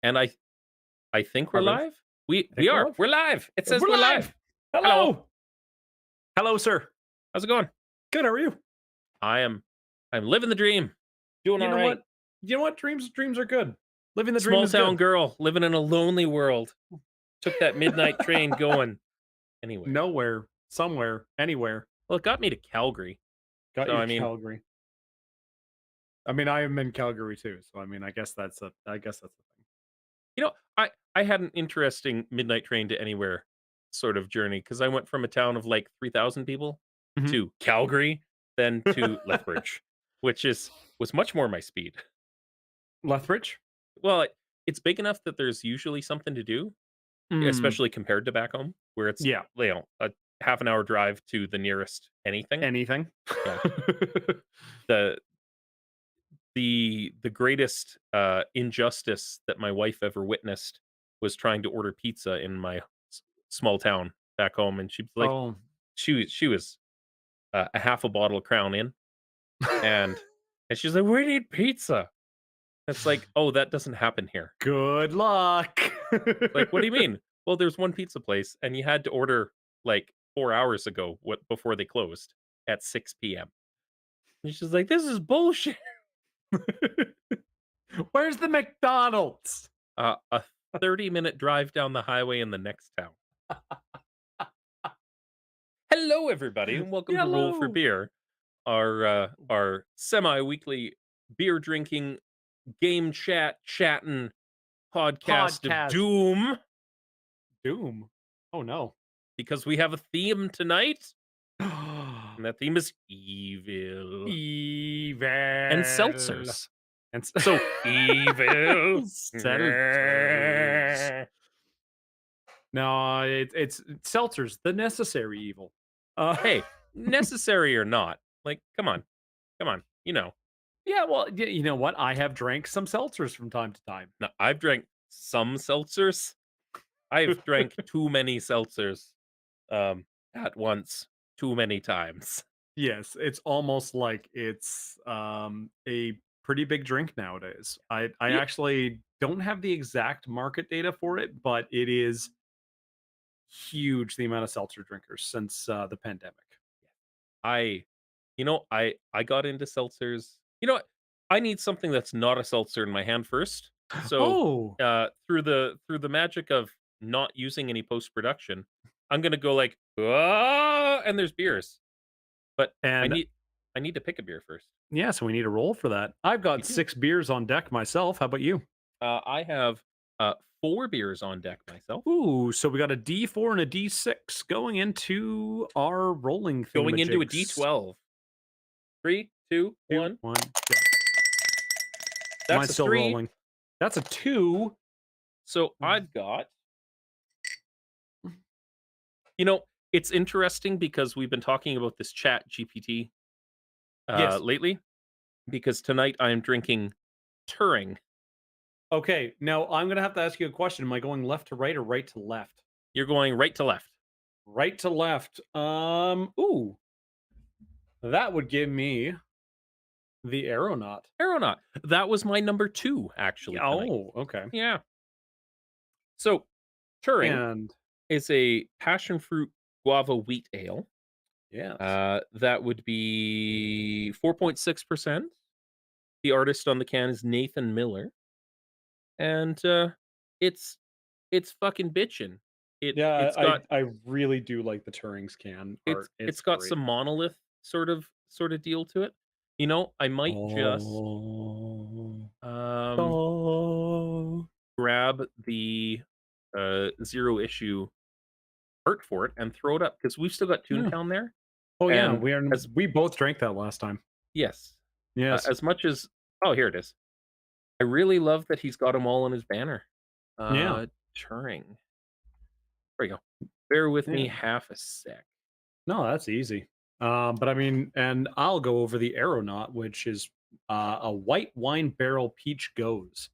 And I think we're Are we? live. We I think we we're are. live. We're live. It says We're we're live. live. Hello. Hello. Hello, sir. How's it going? Good. How are you? I am I'm living the dream. Doing You all know right. what? You know what? Dreams are good. Living the dream Small is town good. girl living in a lonely world. Took that midnight train going anywhere. Nowhere, somewhere, anywhere. Well, it got me to Calgary. Got So you I to mean, Calgary. I mean, I am in Calgary too, so I mean, I guess that's the thing. I had an interesting midnight train to anywhere sort of journey because I went from a town of like 3,000 people to Calgary, then to Lethbridge, which was much more my speed. Lethbridge. Well, it's big enough that there's usually something to do, Mm, especially compared to back home, where it's, yeah. a half an hour drive to the nearest anything. Anything. Yeah. The the greatest, injustice that my wife ever witnessed was trying to order pizza in my small town back home, and she's like Oh. she was, a half a bottle of Crown in, and she's like, "We need pizza." It's like, "Oh, that doesn't happen here." Good luck. Like, "What do you mean?" "Well, there's one pizza place, and you had to order, like, 4 hours ago, before they closed at 6 PM." And she's like, "This is bullshit." Where's the McDonald's? A 30-minute drive down the highway in the next town. Hello, everybody, and welcome to Roll for Hello. Beer, our semi-weekly beer drinking, game chatting podcast of Podcast. doom, Doom. Oh no. because we have a theme tonight, and that theme is evil and Evil. seltzers. And So evil. seltzers. No, it's seltzers, the necessary evil. Hey, necessary or not, like, come on, Yeah, well, you know what? I have drank some seltzers from time to time. Now, I've drank some seltzers. I've drank too many seltzers, at once, too many times. Yes, it's almost like it's a pretty big drink nowadays. I Yeah, actually don't have the exact market data for it, but it is huge the amount of seltzer drinkers since the pandemic. I I got into seltzers. You know what? I need something that's not a seltzer in my hand first. So, Oh, through the magic of not using any post-production, I'm gonna go like, "Ah," and there's beers, but I and need I need to pick a beer first. yeah, so we need a roll for that. I've We got do. 6 beers on deck myself. How about you? I have, 4 beers on deck myself, Ooh, so we got a D4 and a D6 going into our rolling going into a thingamajigs. D12. 3, 2, Two, 1. one, go. That's Mine's a still 3. rolling. That's a 2. So I've got you know, it's interesting because we've been talking about this Chat GPT, Yes. lately, because tonight I am drinking Turing. Okay, now I'm gonna have to ask you a question. Am I going left to right or right to left? You're going right to left. Right to left. Ooh, that would give me the aeronaut. Aeronaut. That was my number 2, actually, tonight. Oh, okay. Yeah. So, Turing And is a passion fruit guava wheat ale. yes. That would be 4.6%. The artist on the can is Nathan Miller, and, it's it's fucking bitchin'. Yeah, It's got I really do like the Turing's can art. it's It's got great. some monolith sort of deal to it. I might just, Oh, um, oh. grab the, zero issue art for it and throw it up because 'cause we've still got Yeah. Toontown there, Oh yeah, and as we both drank that last time. yes, Yes. as much as oh, here it is. I really love that he's got them all on his banner. Yeah. Turing. There you go. Bear with me Yeah. half a sec. No, that's easy. But I mean, and I'll go over the aeronaut, which is a white wine barrel peach goes,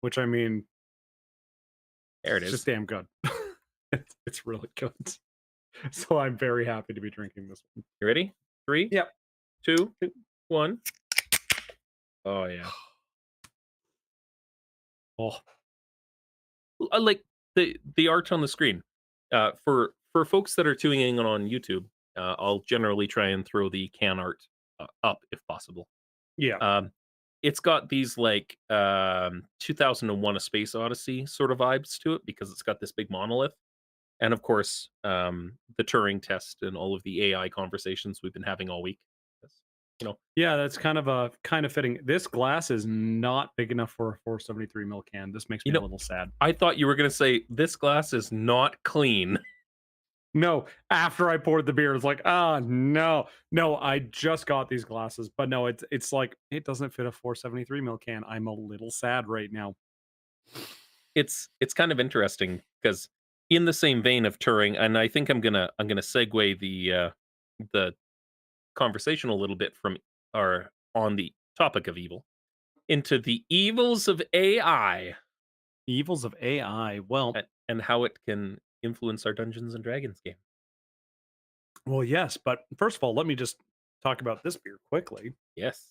which I mean, There it it's just is. damn good. It's really good. So I'm very happy to be drinking this one. You ready? 3, Yep. 2, 1. Oh, yeah. Oh, Like the art on the screen. For folks that are tuning in on YouTube, I'll generally try and throw the can art up if possible. Yeah. Um, it's got these like 2001: A Space Odyssey sort of vibes to it because it's got this big monolith, and of course, the Turing test and all of the AI conversations we've been having all week. That's, you know, Yeah, that's kind of fitting. This glass is not big enough for a 473 ml can. This makes you me a know, little sad. I thought you were gonna say this glass is not clean. No, after I poured the beer, it's like, ah, no, no. I just got these glasses, but no, it's like it doesn't fit a 473 ml can. I'm a little sad right now. It's kind of interesting because in the same vein of Turing, and I think I'm gonna segue the conversation a little bit from or on the topic of evil into the evils of AI Evils of AI. Well, and how it can influence our Dungeons and Dragons game. well, yes, but first of all, let me just talk about this beer quickly. Yes.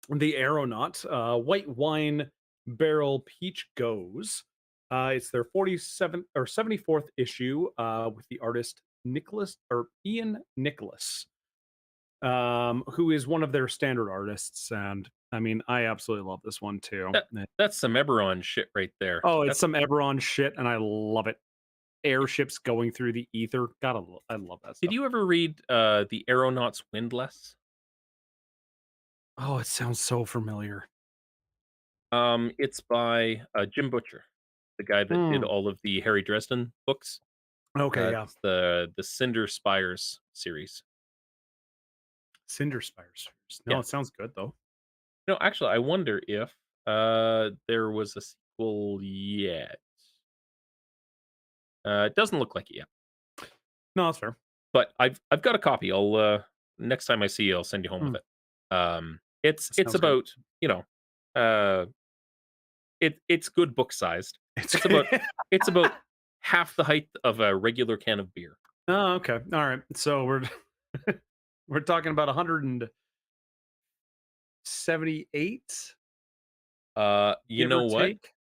The Aeronaut white wine barrel peach goes. It's their 47th or 74th issue with the artist Nicholas or Ian Nicholas, who is one of their standard artists. And I mean, I absolutely love this one too. That that's some Eberron shit right there. Oh, it's That's some Eberron shit, and I love it. Airships going through the ether. I love that Did stuff. you ever read The Aeronaut's Windlass? Oh, it sounds so familiar. It's by Jim Butcher, the guy that did Hmm. all of the Harry Dresden books. Okay, yeah. It's the Cinder Spires series. Cinder Spires. No, Yeah. it sounds good though. No, actually, I wonder if there was a sequel yet. It doesn't look like it yet, No, that's fair. but I've got a copy. I'll next time I see you, I'll send you home with Hmm. it. It's Sounds good. about uh it's good book sized. It's It's about it's about half the height of a regular can of beer. Oh, okay. All right. So we're we're talking about 178 You give know or what? take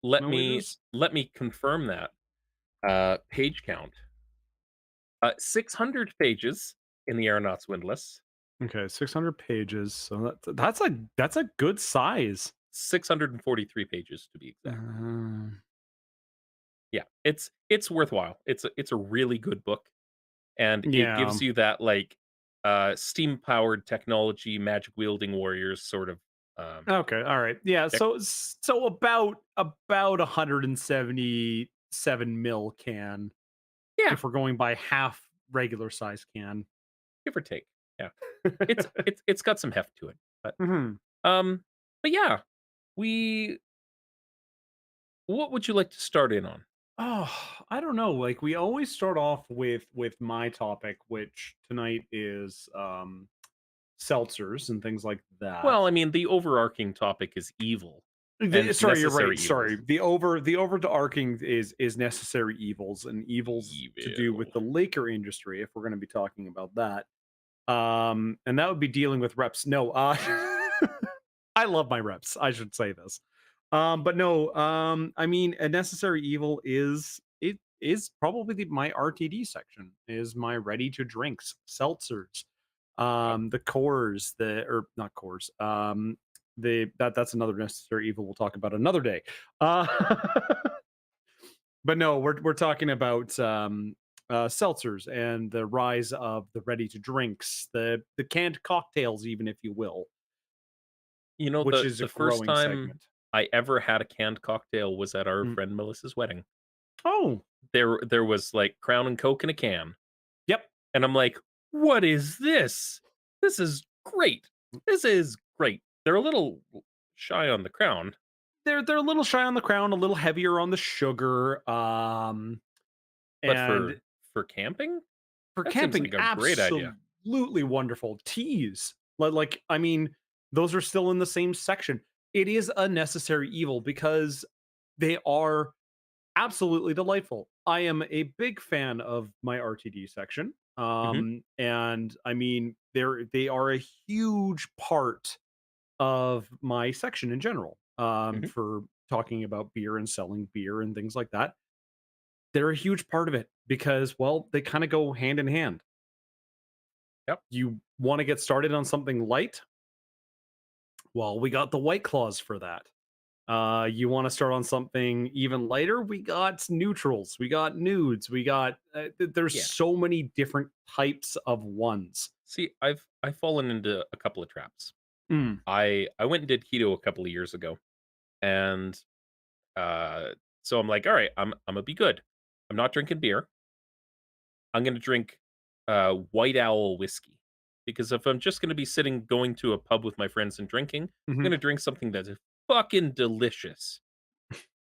Let me milliliters. let me confirm that. Page count. 600 pages in the Aeronaut's Windlass. Okay, 600 pages. So that's a good size. 643 pages to be exact. Uh, Yeah, it's worthwhile. It's a really good book, and it yeah. gives you that like steam powered technology, magic wielding warriors sort of Okay. All right. Yeah. deck. So about 177 mil can Yeah, if we're going by half regular size can. give or take. Yeah, it's got some heft to it, Mhm. um, but yeah, we. What would you like to start in on? Oh, I don't know. Like we always start off with my topic, which tonight is seltzers and things like that. Well, I mean, the overarching topic is evil and Sorry, you're right. necessary Sorry. evils. The overarching is necessary evils and evils to do with Evil. the liquor industry if we're going to be talking about that. And that would be dealing with reps. No, I love my reps. I should say this. But no, I mean, a necessary evil is probably my RTD section, is my ready to drinks, seltzers, Yep. the cores, the or not cores, that's another necessary evil we'll talk about another day. Uh, but no, we're talking about seltzers and the rise of the ready to drinks, the canned cocktails, even if you will, You know, which is a the first growing time segment. I ever had a canned cocktail was at our Mm. friend Melissa's wedding. Oh, There was like Crown and Coke in a can, yep. and I'm like, "What is this? This is great. This is great." They're a little shy on the Crown, They're a little shy on the crown, a little heavier on the sugar. but And for camping, for that seems camping, like a great idea. absolutely wonderful. Teas, I mean, those are still in the same section. It is a necessary evil because they are absolutely delightful. I am a big fan of my RTD section. Mhm, And I mean, they are a huge part of my section in general. mhm. For talking about beer and selling beer and things like that, they're a huge part of it because, well, they kind of go hand in hand. Yep. You want to get started on something light? Well, we got the White Claws for that. You want to start on something even lighter? We got neutrals, we got nudes, we got there's Yeah. so many different types of ones. See, I've fallen into a couple of traps. Mm, I went and did keto a couple of years ago, and uh, so I'm like, all right, I'm gonna be good. I'm not drinking beer. I'm gonna drink White Owl whiskey because if I'm just gonna be sitting going to a pub with my friends and drinking, I'm mhm. gonna drink something that is fucking delicious.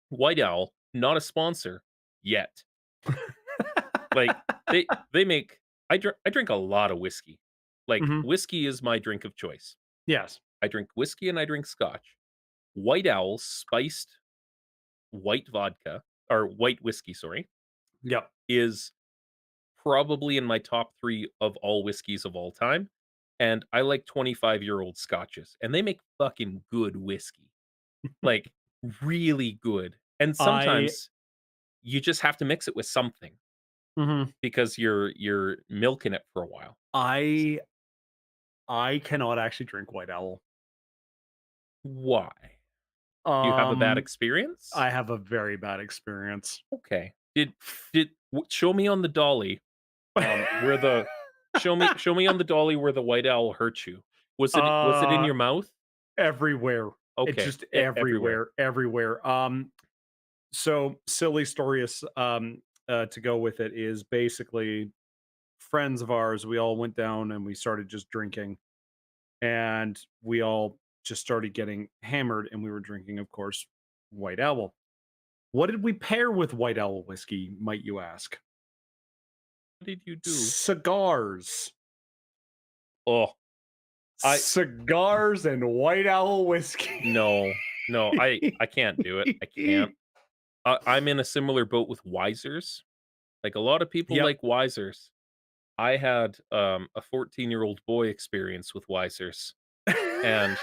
White Owl, not a sponsor yet. Like they make I drink a lot of whiskey. Like Mhm. whiskey is my drink of choice. Yes. I drink whiskey and I drink scotch. White Owl spiced white vodka or white whiskey, sorry, Yep. is probably in my top 3 of all whiskeys of all time. And I like 25-year-old scotches, and they make fucking good whiskey. Like really good. And I sometimes you just have to mix it with something mhm. because you're milking it for a while. I I cannot actually drink White Owl. Why? Do you have a bad Um, experience? I have a very bad experience. Okay. Show me on the dolly, where the show me on the dolly where the white owl hurt you. Was it in uh, your mouth? everywhere. It's Okay. just Everywhere. everywhere, everywhere. So silly story is to go with it is basically friends of ours. We all went down and we started just drinking, and we all just started getting hammered, and we were drinking, of course, White Owl. What did we pair with White Owl whiskey, might you ask? What did you do? Cigars. Oh, I Cigars and White Owl whiskey. no. No, I can't do it. I can't. I'm in a similar boat with Wisers. Like a lot of people Yep. like Wisers. I had a 14-year-old boy experience with Wisers, and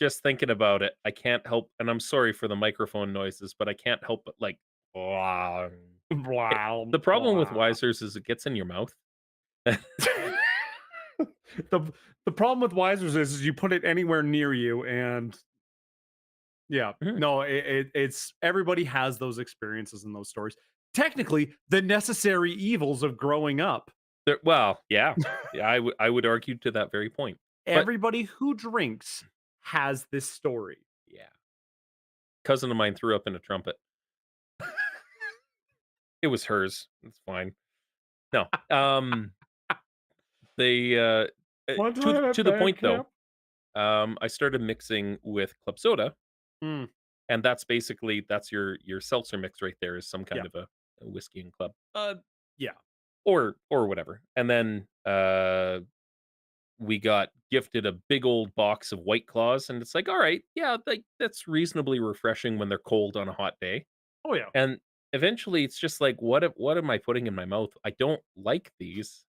just thinking about it, I can't help, and I'm sorry for the microphone noises, but I can't help but like, it, Wow. the problem with Wow. Wisers is it gets in your mouth. the the problem with Wisers is you put it anywhere near you, and yeah, Mhm. no, it's everybody has those experiences and those stories. Technically, the necessary evils of growing up. Well, yeah, yeah, I would argue to that very point. But Everybody who drinks has this story. yeah, cousin of mine threw up in a trumpet. It was hers. It's fine. No, they One to time at the band point though. camp. I started mixing with club soda, Mm, and that's your seltzer mix right there is some yeah. kind of a whiskey and club. Yeah. Or whatever. And then, we got gifted a big old box of White Claws, and it's like, "All right, yeah, like, that's reasonably refreshing when they're cold on a hot day." Oh yeah. And eventually, it's just like, what am I putting in my mouth? I don't like these.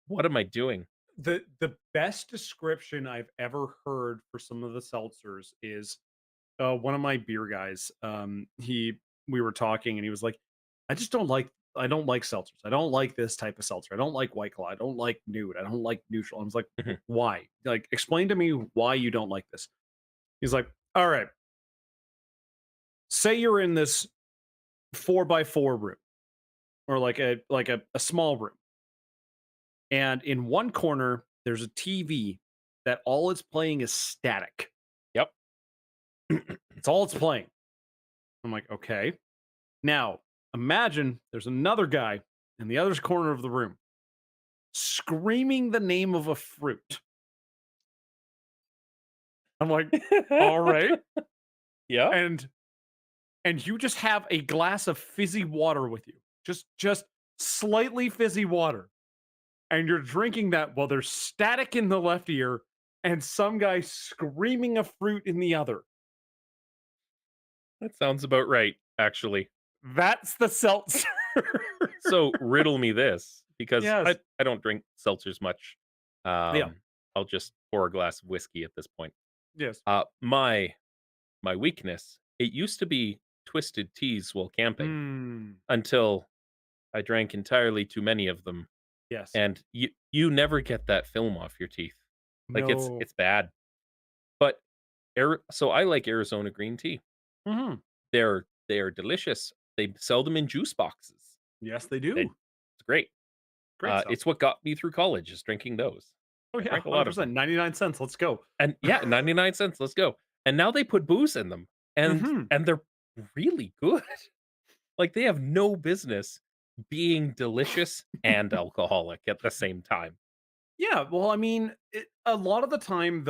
What am I doing?" The best description I've ever heard for some of the seltzers is one of my beer guys. He We were talking and he was like, I don't like seltzers. I don't like this type of seltzer. I don't like White Claw. I don't like Nude. I don't like Neutral. I was like, Mhm. Why? Like, explain to me why you don't like this." He's like, all right, say you're in this 4x4 room, or like a small room, and in one corner there's a TV that all it's playing is static. Yep. It's all it's playing. I'm like, okay. Now, imagine there's another guy in the other corner of the room screaming the name of a fruit. I'm like, all right. Yeah. And you just have a glass of fizzy water with you. Just slightly fizzy water. And you're drinking that while there's static in the left ear and some guy screaming a fruit in the other. That sounds about right, actually. That's the seltzer. So, riddle me this, because Yes. I don't drink seltzers much. Yeah. Um, I'll just pour a glass of whiskey at this point. Yes. My my weakness. It used to be twisted teas while camping Mm, until I drank entirely too many of them, yes. and you never get that film off your teeth. Like, No. it's bad. But so I like Arizona green tea. Mhm. They're delicious. They sell them in juice boxes. Yes, they It's do. great. Great stuff. It's what got me through college is drinking those. Oh, I yeah, drank a lot of 100%. them. 99 cents. Let's go. And yeah, 99 cents, let's go. And now they put booze in them, and Mhm. they're really good. Like, they have no business being delicious and alcoholic at the same time. Yeah, well, I mean, a lot of the time,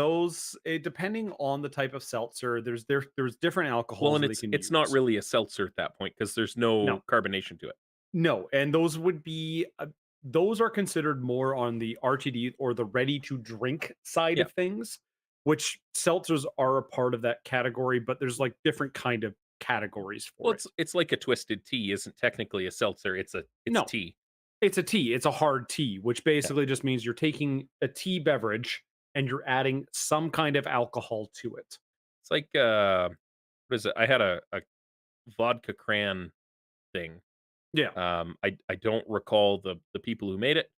depending on the type of seltzer, there's different Well, alcohols and that they can it's not use. really a seltzer at that point because there's No, no carbonation to it. no, and those are considered more on the RTD or the ready to drink side Yeah. of things, which seltzers are a part of that category, but there's like different kind of categories Well, for it. it's like a twisted tea isn't technically a seltzer, it's No, tea. it's a tea. It's a hard tea, which Yeah. basically just means you're taking a tea beverage and you're adding some kind of alcohol to it. It's like, what is it? I had a vodka cran thing. Yeah. I don't recall the people who made it,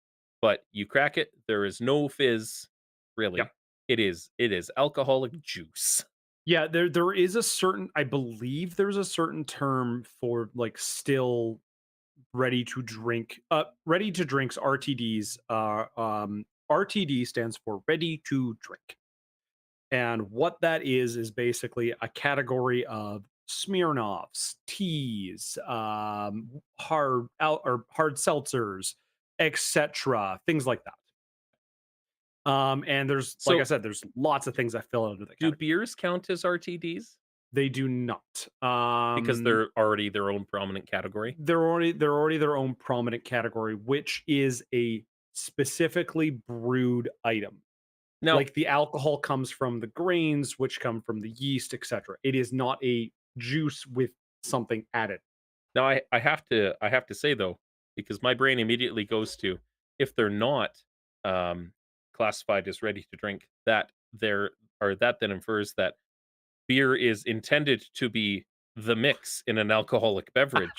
but you crack it, there is no fizz, Yep. really. It is alcoholic juice. Yeah, there is a certain I believe there's a certain term for like still ready to drinks RTDs. RTD stands for ready to drink. And what that is basically a category of Smirnoffs, teas, or hard seltzers, etc., things like that. And there's, like I So, said, there's lots of things that fill under the do category. beers count as RTDs? They do not. Because they're already their own prominent category? They're already their own prominent category, which is a specifically brewed item. Now Like the alcohol comes from the grains, which come from the yeast, etc. It is not a juice with something added. now I have to say, though, because my brain immediately goes to, if they're not, um, classified as ready to drink, that then infers that beer is intended to be the mix in an alcoholic beverage,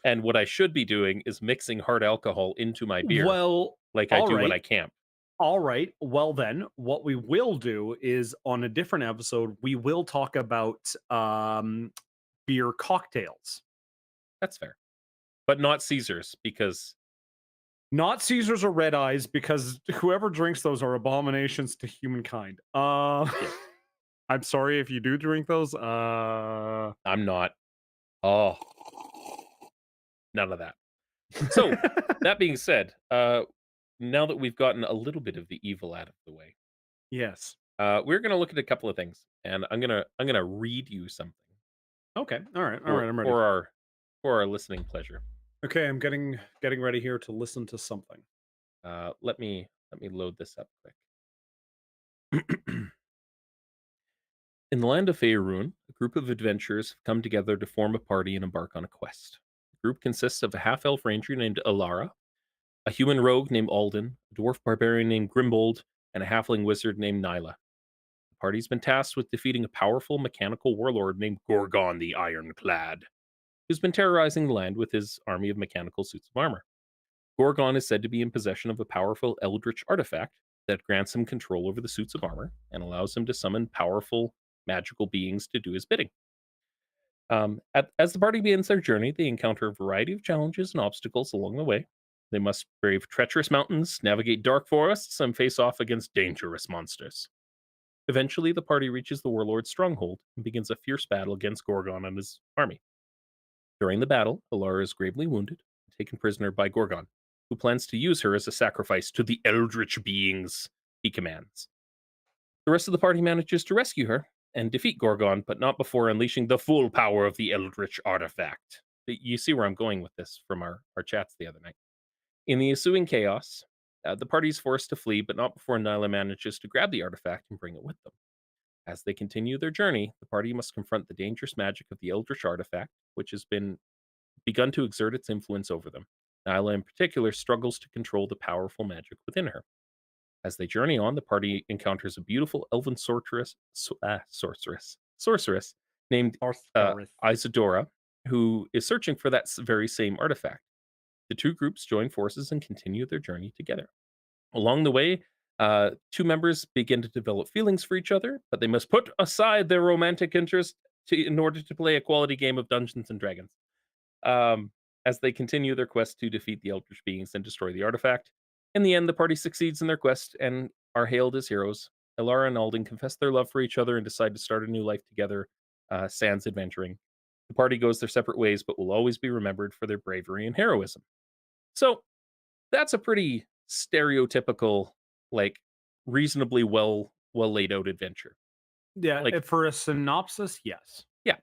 and what I should be doing is mixing hard alcohol into my beer Well, like I all do when right. I camp. All right. Well, then, what we will do is on a different episode, we will talk about beer cocktails. That's fair. But not Caesars because Not Caesars or Red Eyes, because whoever drinks those are abominations to humankind. yeah, I'm sorry if you do drink those. I'm not. Oh, none of that. So, that being said, now that we've gotten a little bit of the evil out of the way, Yes. we're gonna look at a couple of things, and I'm gonna read you something Okay. All right. All for right. I'm ready. for our listening pleasure. Okay. I'm getting ready here to listen to something. Let me load this up quick. In the land of Faerun, a group of adventurers have come together to form a party and embark on a quest. The group consists of a half-elf ranger named Alara, a human rogue named Alden, a dwarf barbarian named Grimbold, and a halfling wizard named Nyla. The party's been tasked with defeating a powerful mechanical warlord named Gorgon the Ironclad, who's been terrorizing the land with his army of mechanical suits of armor. Gorgon is said to be in possession of a powerful eldritch artifact that grants him control over the suits of armor and allows him to summon powerful magical beings to do his bidding. As the party begins their journey, they encounter a variety of challenges and obstacles along the way. They must brave treacherous mountains, navigate dark forests, and face off against dangerous monsters. Eventually, the party reaches the warlord's stronghold and begins a fierce battle against Gorgon and his army. During the battle, Alara is gravely wounded and taken prisoner by Gorgon, who plans to use her as a sacrifice to the eldritch beings he commands. The rest of the party manages to rescue her and defeat Gorgon, but not before unleashing the full power of the eldritch artifact. You see where I'm going with this from our chats the other night. In the ensuing chaos, the party is forced to flee, but not before Nyla manages to grab the artifact and bring it with them. As they continue their journey, the party must confront the dangerous magic of the eldritch artifact, which has begun to exert its influence over them. Nyla, in particular, struggles to control the powerful magic within her. As they journey on, the party encounters a beautiful elven sorceress named Sarsaparilla. Isadora, who is searching for that very same artifact. The two groups join forces and continue their journey together. Along the way, two members begin to develop feelings for each other, but they must put aside their romantic interest in order to play a quality game of Dungeons and Dragons. Um, as they continue their quest to defeat the Eldritch beings and destroy the artifact. In the end, the party succeeds in their quest and are hailed as heroes. Elara and Alden confess their love for each other and decide to start a new life together, sans adventuring. The party goes their separate ways, but will always be remembered for their bravery and heroism. So that's a pretty stereotypical, like reasonably well laid out adventure. Yeah, Like, for a synopsis, yes. yeah.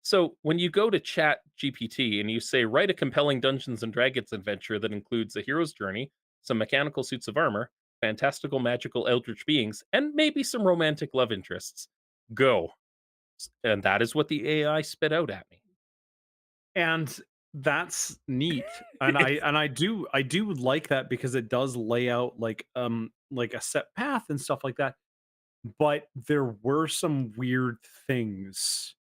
So when you go to Chat GPT and you say, write a compelling Dungeons and Dragons adventure that includes a hero's journey, some mechanical suits of armor, fantastical magical eldritch beings, and maybe some romantic love interests, go. And that is what the AI spit out at me. And that's neat. And It's- I do like that because it does lay out like a set path and stuff like that. But there were some weird things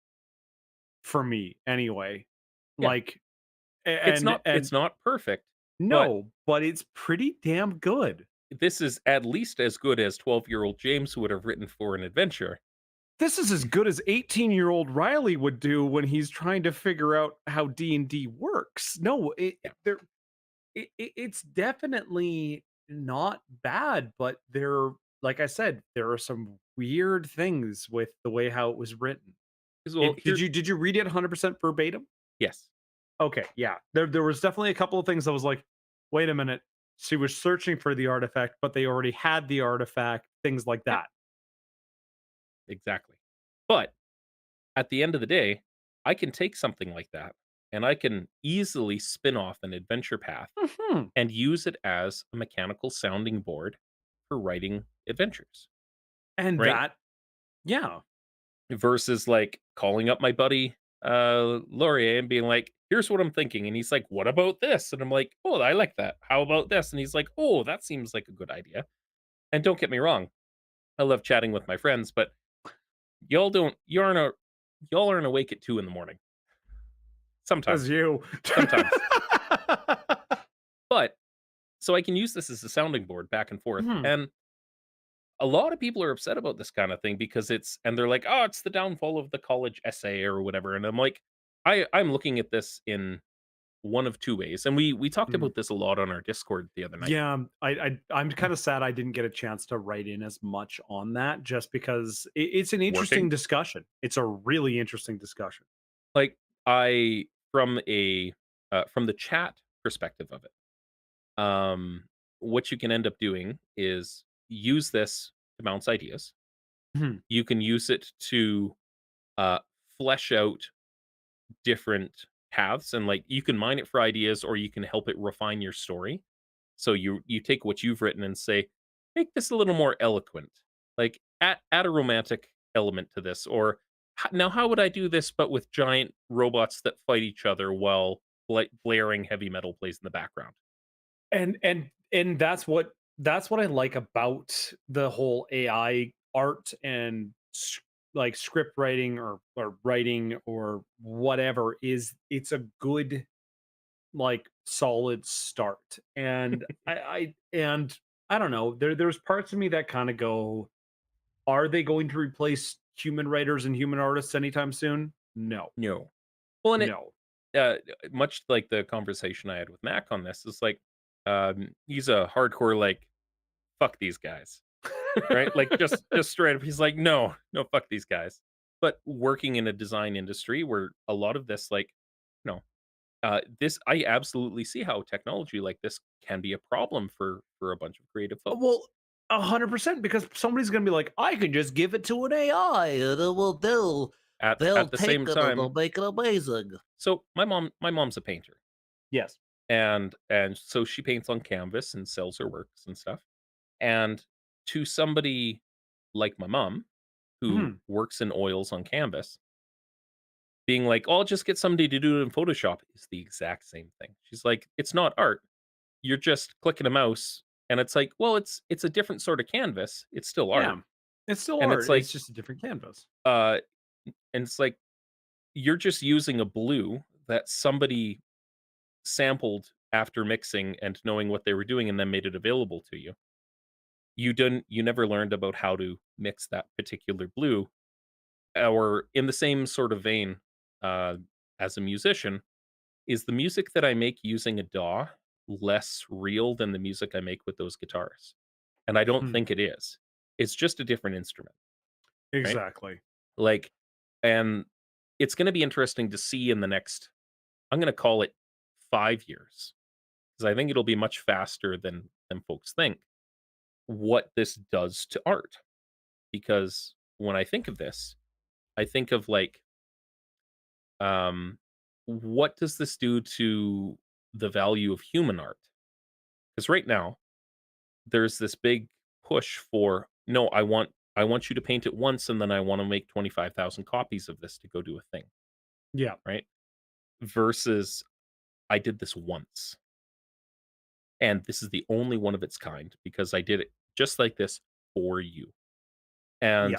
for me anyway. yeah, Like it's and not it's not perfect, but no, but it's pretty damn good. this is at least as good as 12-year-old James would have written for an adventure. This is as good as 18-year-old Riley would do when he's trying to figure out how D&D works. No, Yeah. it's definitely not bad, but there, like I said, there are some weird things with the way how it was written. 'Cause, well, Did you read it 100% verbatim? yes. Okay, yeah. There was definitely a couple of things I was like, wait a minute. She was searching for the artifact, but they already had the artifact, things like Yeah, that. exactly. But at the end of the day, I can take something like that and I can easily spin off an adventure path Mhm. and use it as a mechanical sounding board for writing adventures, And right? that, yeah. Versus like calling up my buddy Laurier and being like, here's what I'm thinking. And he's like, what about this? And I'm like, oh, I like that. How about this? And he's like, oh, that seems like a good idea. And don't get me wrong, I love chatting with my friends, but y'all don't you aren't a y'all aren't awake at 2 in the morning. As Sometimes. you. Sometimes. But so I can use this as a sounding board back and forth. Mhm. And a lot of people are upset about this kind of thing because and they're like, oh, it's the downfall of the college essay or whatever. And I'm like, I'm looking at this in one of two ways. And we talked Mm. about this a lot on our Discord the other night. Yeah, I'm kind of sad I didn't get a chance to write in as much on that just because it's an interesting Working. discussion. It's a really interesting discussion. Like I from the chat perspective of it, what you can end up doing is use this to bounce ideas. Mhm. You can use it to uh flesh out different paths, and like you can mine it for ideas or you can help it refine your story. So you take what you've written and say, make this a little more eloquent, like add a romantic element to this, or now how would I do this but with giant robots that fight each other while blaring heavy metal plays in the background. And that's what I like about the whole AI art and like script writing or writing or whatever is it's a good like solid start. And I don't know, there's parts of me that kind of go, are they going to replace human writers and human artists anytime soon? No. No. Well, and it No. uh, much like the conversation I had with Mac on this is like, he's a hardcore like fuck these guys, right? Like just straight up, he's like, no, fuck these guys. But working in a design industry where a lot of this, like, you know, this I absolutely see how technology like this can be a problem for a bunch of creative folks. Well, 100% because somebody's gonna be like, I can just give it to an AI and it will they'll At the take same it and they'll time, make it amazing. so my mom's a painter, Yes. and so she paints on canvas and sells her works and stuff. And to somebody like my mom, who Mhm. works in oils on canvas, being like, "Oh, I'll just get somebody to do it in Photoshop," is the exact same thing. She's like, "It's not art. You're just clicking a mouse." And it's like, "Well, it's a different sort of canvas. It's still art." Yeah. It's still And it's art. It's like, just a different canvas. uh, and it's like, you're just using a blue that somebody sampled after mixing and knowing what they were doing and then made it available to you. You never learned about how to mix that particular blue, or in the same sort of vein, uh, as a musician, is the music that I make using a DAW less real than the music I make with those guitars? And I don't Hmm. think it is. It's just a different instrument, right? Exactly. Like, and it's gonna be interesting to see in the next, I'm gonna call it 5 years, because I think it'll be much faster than folks think, what this does to art. Because when I think of this, I think of, like, um, what does this do to the value of human art? Because right now, there's this big push for, "No, I want you to paint it once, and then I wanna make 25,000 copies of this to go do a thing," Yeah. right? Versus, "I did this once, and this is the only one of its kind because I did it just like this for you." Yeah. And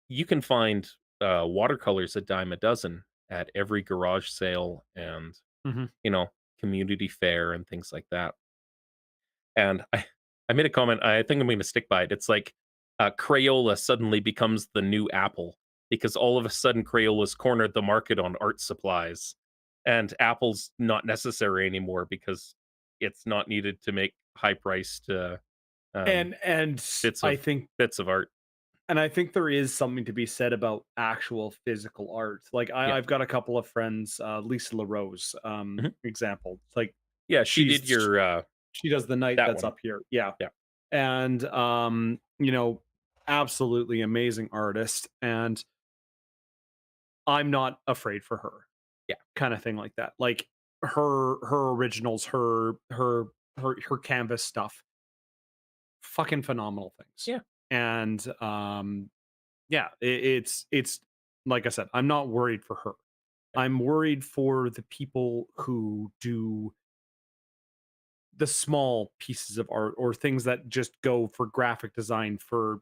you can find, watercolors a dime a dozen at every garage sale and, Hmm. you know, community fair and things like that. And I made a comment, I think I'm gonna stick by it. It's like, Crayola suddenly becomes the new Apple because all of a sudden Crayola's cornered the market on art supplies, and Apple's not necessary anymore because it's not needed to make high-priced, um, And bits I of think bits of art. and I think there is something to be said about actual physical art. Like Yeah. I've got a couple of friends, Lisa LaRose, Mhm. example. Like Yeah, she did she's your, she does the night that that's one. up here. Yeah. Yeah. And absolutely amazing artist. And I'm not afraid for her, Yeah. kind of thing like that. Like her originals, her canvas stuff, fucking phenomenal things. Yeah. And yeah, it's like I said, I'm not worried for her. Yeah. I'm worried for the people who do the small pieces of art or things that just go for graphic design for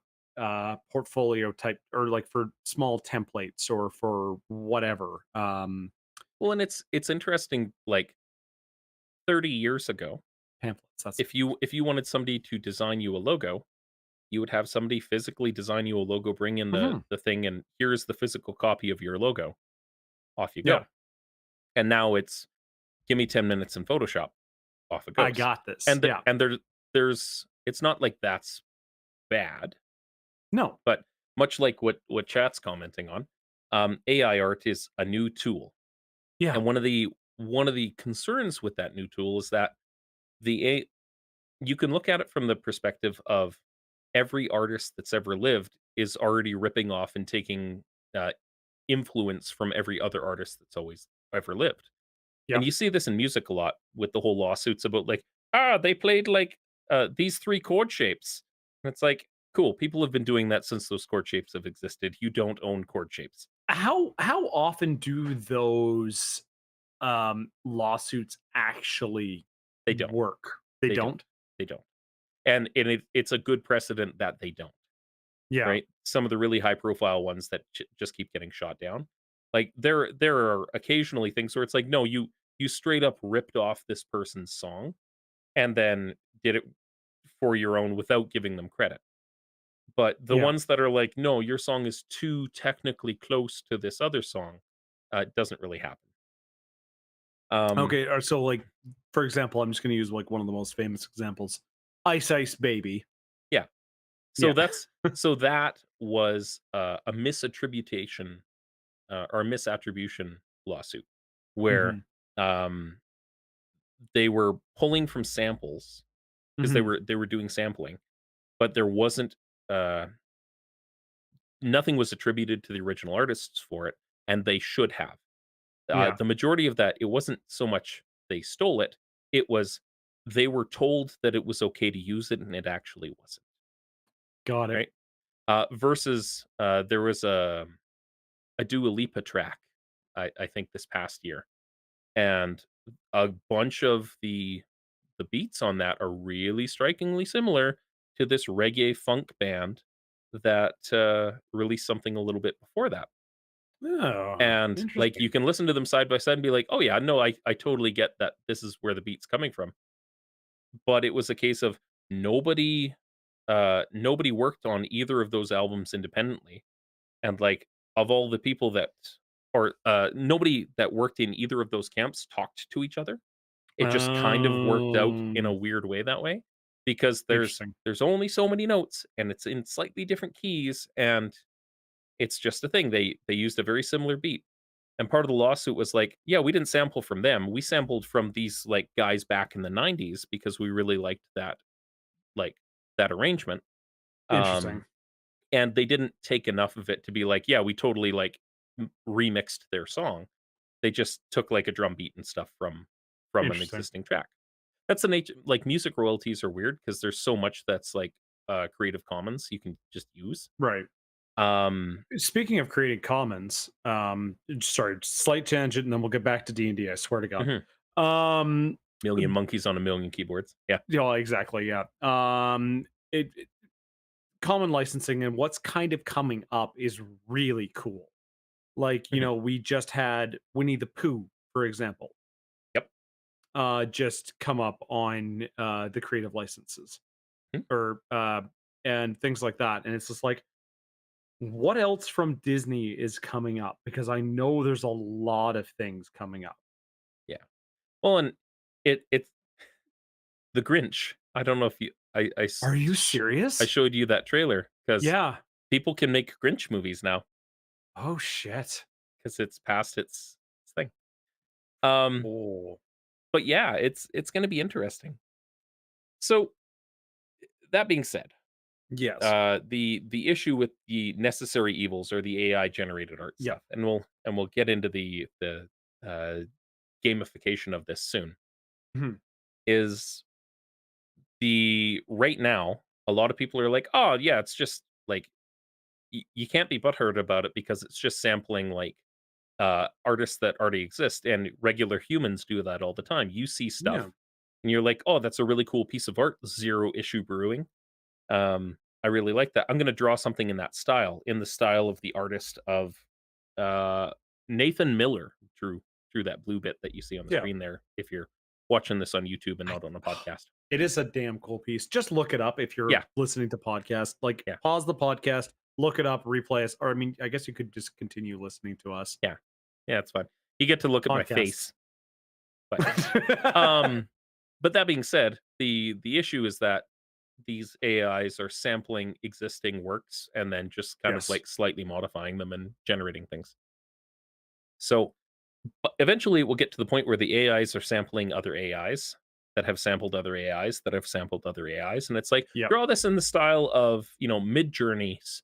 portfolio type or like for small templates or for whatever. Well, and it's interesting, like, 30 years ago, Pamphlets, that's if you wanted somebody to design you a logo, you would have somebody physically design you a logo, bring in the Mhm. the thing, and here's the physical copy of your logo. Off you Yeah, go. And now it's, give me 10 minutes in Photoshop, off it I goes. got this. And Yeah. there's it's not like that's bad, No. but much like what chat's commenting on, AI art is a new tool. Yeah. And one of the concerns with that new tool is that the a you can look at it from the perspective of every artist that's ever lived is already ripping off and taking, uh, influence from every other artist that's always ever lived. Yeah. And you see this in music a lot with the whole lawsuits about, like, "Ah, they played, like, these 3 chord shapes." And it's like, "Cool, people have been doing that since those chord shapes have existed. You don't own chord shapes." How often do those lawsuits actually They don't. work? They They don't. don't? They don't. And it's a good precedent that they don't. Yeah. Right? Some of the really high profile ones that just keep getting shot down. Like, there are occasionally things where it's like, no, you straight up ripped off this person's song and then did it for your own without giving them credit. But the Yeah. ones that are like, no, your song is too technically close to this other song, it doesn't really happen. Um, Okay, so like for example, I'm just going to use like one of the most famous examples. Ice Ice Baby. yeah. So Yeah. that was a misattribution, or a misattribution lawsuit where, Mhm. um they were pulling from samples because they Mhm. were they were doing sampling, but there wasn't, uh nothing was attributed to the original artists for it, and they should have. Yeah. The majority of that, it wasn't so much they stole it, it was they were told that it was okay to use it, and it actually wasn't, Got it. right? Versus, there was a Dua Lipa track, I think this past year, and a bunch of the beats on that are really strikingly similar to this reggae funk band that, released something a little bit before that. Oh, And, like, you interesting. can listen to them side by side and be like, "Oh, yeah, no, I totally get that this is where the beat's coming from." But it was a case of nobody, nobody worked on either of those albums independently, and, like, of all the people that or, nobody that worked in either of those camps talked to each other. It just kind of worked out in a Um, weird way that way, because interesting. there's only so many notes, and it's in slightly different keys, and it's just a thing. They used a very similar beat. And part of the lawsuit was like, "Yeah, we didn't sample from them. We sampled from these, like, guys back in the '90s because we really liked like, that arrangement." Um, Interesting. and they didn't take enough of it to be like, "Yeah, we totally, like, remixed their song." They just took, like, a drum beat and stuff from an Interesting. existing track. That's the nature. Like, music royalties are weird because there's so much that's, like, Creative Commons you can just use. Right. Um Speaking of creating commons, sorry, slight tangent, and then we'll get back to D&D, I swear to God. mhm, Um, million monkeys on a million keyboards. Yeah. yeah, exactly, yeah. Common licensing and what's kind of coming up is really cool. Like, Mhm. we just had Winnie the Pooh, for example, Yep. just come up on the creative licenses Mhm. or and things like that. And it's just like, what else from Disney is coming up? Because I know there's a lot of things coming up. Yeah. Well, and it's The Grinch. I don't know if you Are you serious? I showed you that trailer because Yeah. people can make Grinch movies now Oh shit. because it's past its thing. Um, Oh. but yeah, it's gonna be interesting. So, that being said, Yes. the issue with the necessary evils or the AI generated art Yeah. stuff, and we'll get into the, uh, gamification of this soon, Mhm. is the right now, a lot of people are like, "Oh, yeah, it's just, like, you can't be butthurt about it because it's just sampling, like, artists that already exist, and regular humans do that all the time." You see Yeah. stuff, and you're like, "Oh, that's a really cool piece of art, Zero Issue Brewing. I really like that. I'm gonna draw something in that style, in the style of the artist of, uh, Nathan Miller drew that blue bit that you see on the Yeah. screen there, if you're watching this on YouTube and I not on a podcast." It is a damn cool piece. Just look it up if you're Yeah, listening to podcast. Like, yeah, pause the podcast, look it up, replay us. Or I mean, I guess you could just continue listening to us. yeah. Yeah, it's fine. You get to look at my Podcast. face, but, um but that being said, the issue is that these AIs are sampling existing works and then just kind of, Yes. like, slightly modifying them and generating things. So, eventually, we'll get to the point where the AIs are sampling other AIs that have sampled other AIs that have sampled other AIs, and it's like, Yep. draw this in the style of, Midjourney's,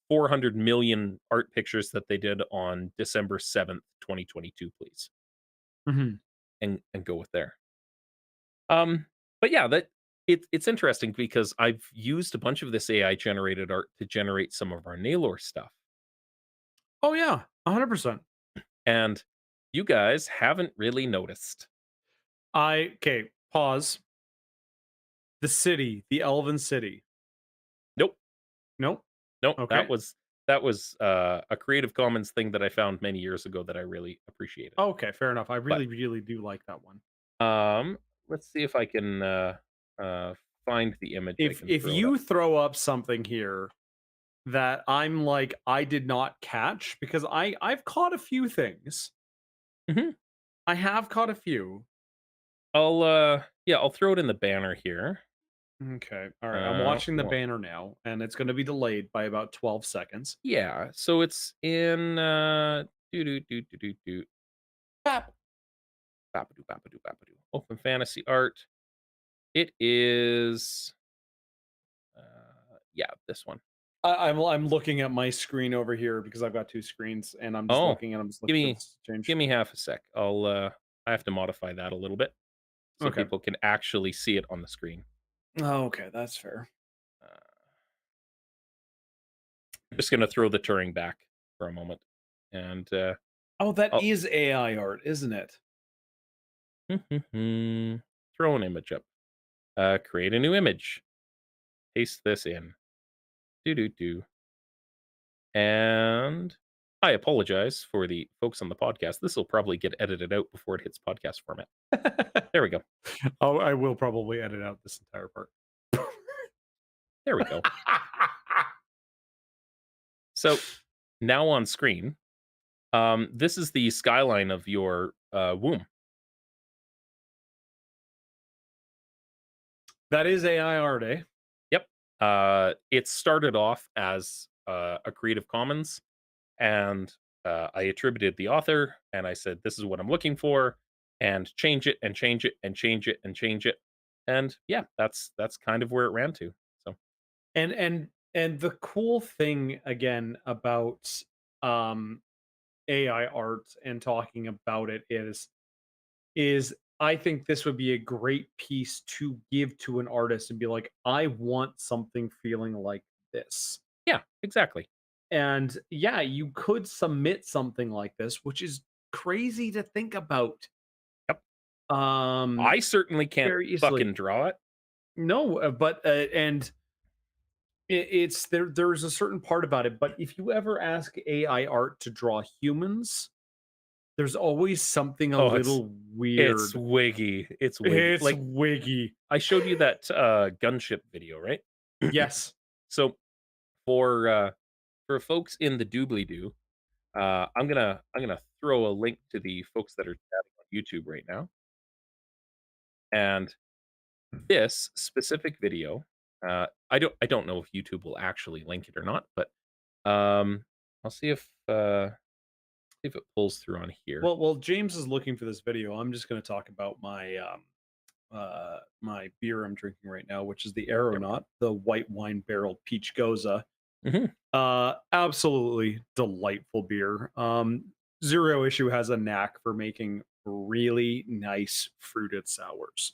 400 million art pictures that they did on December 7th, 2022, please, Mhm. and go with there. Um, but yeah, it's interesting because I've used a bunch of this AI generated art to generate some of our Naylor stuff, Oh yeah, 100%. and you guys haven't really noticed. Okay, pause. The city, the Elven city. Nope. Nope. Nope, Okay. that was, a Creative Commons thing that I found many years ago that I really appreciated. Okay, fair enough. I But, really, really do like that one. let's see if I can, uh, find the image I can If throw it up. you throw up something here that I'm like, I did not catch because I've caught a few things. Mhm. I have caught a few. Yeah, I'll throw it in the banner here. Okay. All right. I'm watching the Well, banner now, and it's going to be delayed by about 12 seconds. yeah, so it's in, doo doo doo doo doo doo, bap, bapadoo, bapadoo, bapadoo, Open Fantasy Art. It is, yeah, this one. I'm looking at my screen over here because I've got two screens, and I'm just Oh, looking and I'm just give looking for me this to change. give me half a sec. I have to modify that a little bit so Okay. people can actually see it on the screen. Oh, okay, that's fair. Uh, I'm just gonna throw the Turing back for a moment, and Oh, that I'll is AI art, isn't it? throw an image up. Create a new image. Paste this in. Do do do. And I apologize for the folks on the podcast. This will probably get edited out before it hits podcast format. There we go. Oh, I will probably edit out this entire part. There we go. So now on screen, this is the skyline of your womb. That is AI art, eh? Yep. It started off as a Creative Commons, and I attributed the author, and I said, "This is what I'm looking for," and change it, and change it, and change it, and change it, and yeah, that's kind of where it ran to. So And the cool thing again about um AI art and talking about it is I think this would be a great piece to give to an artist and be like, I want something feeling like this. yeah, exactly. And yeah, you could submit something like this, which is crazy to think about. Yep. Um I certainly can't Very easily. fucking draw it. No, but and it's there's a certain part about it, but if you ever ask AI art to draw humans, there's always something a Oh, little it's weird. wiggy. It's wiggy. It's Like wiggy. I showed you that gunship video, right? Yes. So for folks in the doobly doo, I'm gonna throw a link to the folks that are chatting on YouTube right now. And this specific video, I don't know if YouTube will actually link it or not, but I'll see if it pulls through on here. Well, James is looking for this video. I'm just going to talk about my beer I'm drinking right now, which is the There we go. Aeronaut, the white wine barrel peach goza. Mhm. Absolutely delightful beer. Zero Issue has a knack for making really nice fruited sours.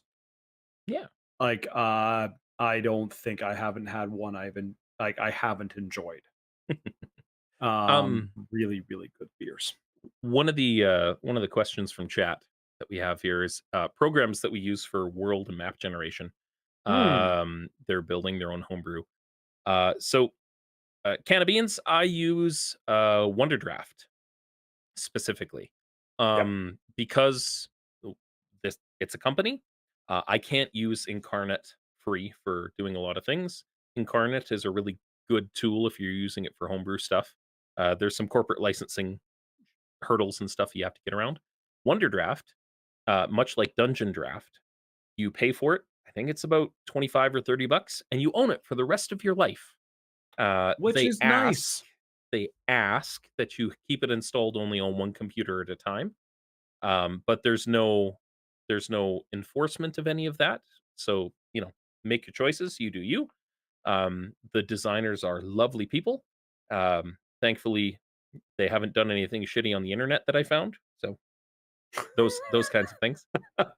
Yeah. Like I don't think I haven't had one I haven't enjoyed. Um, Really really good beers. one of the questions from chat that we have here is programs that we use for world and map generation. Hmm. They're building their own homebrew. Can of beans, I use Wonderdraft specifically, Yep. because this it's a company. I can't use Incarnate free for doing a lot of things. Incarnate is a really good tool if you're using it for homebrew stuff. There's some corporate licensing hurdles and stuff you have to get around. Wonderdraft, much like Dungeon Draft, you pay for it. I think it's about 25 or 30 bucks, and you own it for the rest of your life. Uh, Which they is ask nice. they ask that you keep it installed only on one computer at a time, but there's no enforcement of any of that. So make your choices. You do you. The designers are lovely people. Thankfully, they haven't done anything shitty on the internet that I found. So those kinds of things.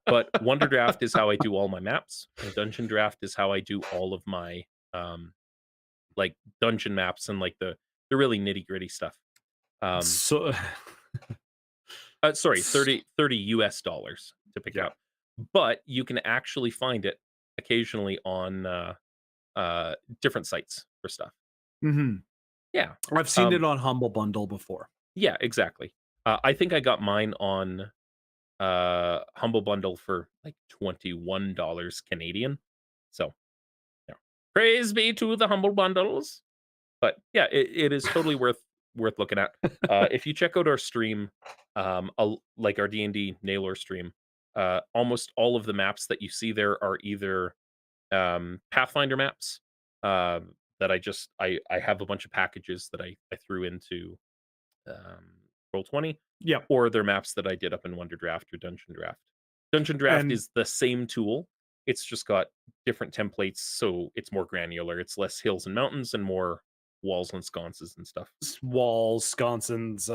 But Wonderdraft is how I do all my maps, and Dungeon Draft is how I do all of my um, like dungeon maps and like the really nitty gritty stuff. Um, So sorry, 30 US dollars to pick it yeah. up, but you can actually find it occasionally on different sites for stuff. Mhm. Yeah, I've seen it um, on Humble Bundle before. yeah, exactly. I think I got mine on Humble Bundle for like $21 Canadian. So yeah, praise be to the Humble Bundles. But yeah, it is totally worth looking at. If you check out our stream, like our D&D Naylor stream, almost all of the maps that you see there are either Pathfinder maps, that I have a bunch of packages that I threw into Roll 20, Yep. or they're maps that I did up in Wonder Draft or Dungeon Draft. Dungeon Draft And is the same tool. It's just got different templates, so it's more granular. It's less hills and mountains and more walls and sconces and stuff. walls, sconces,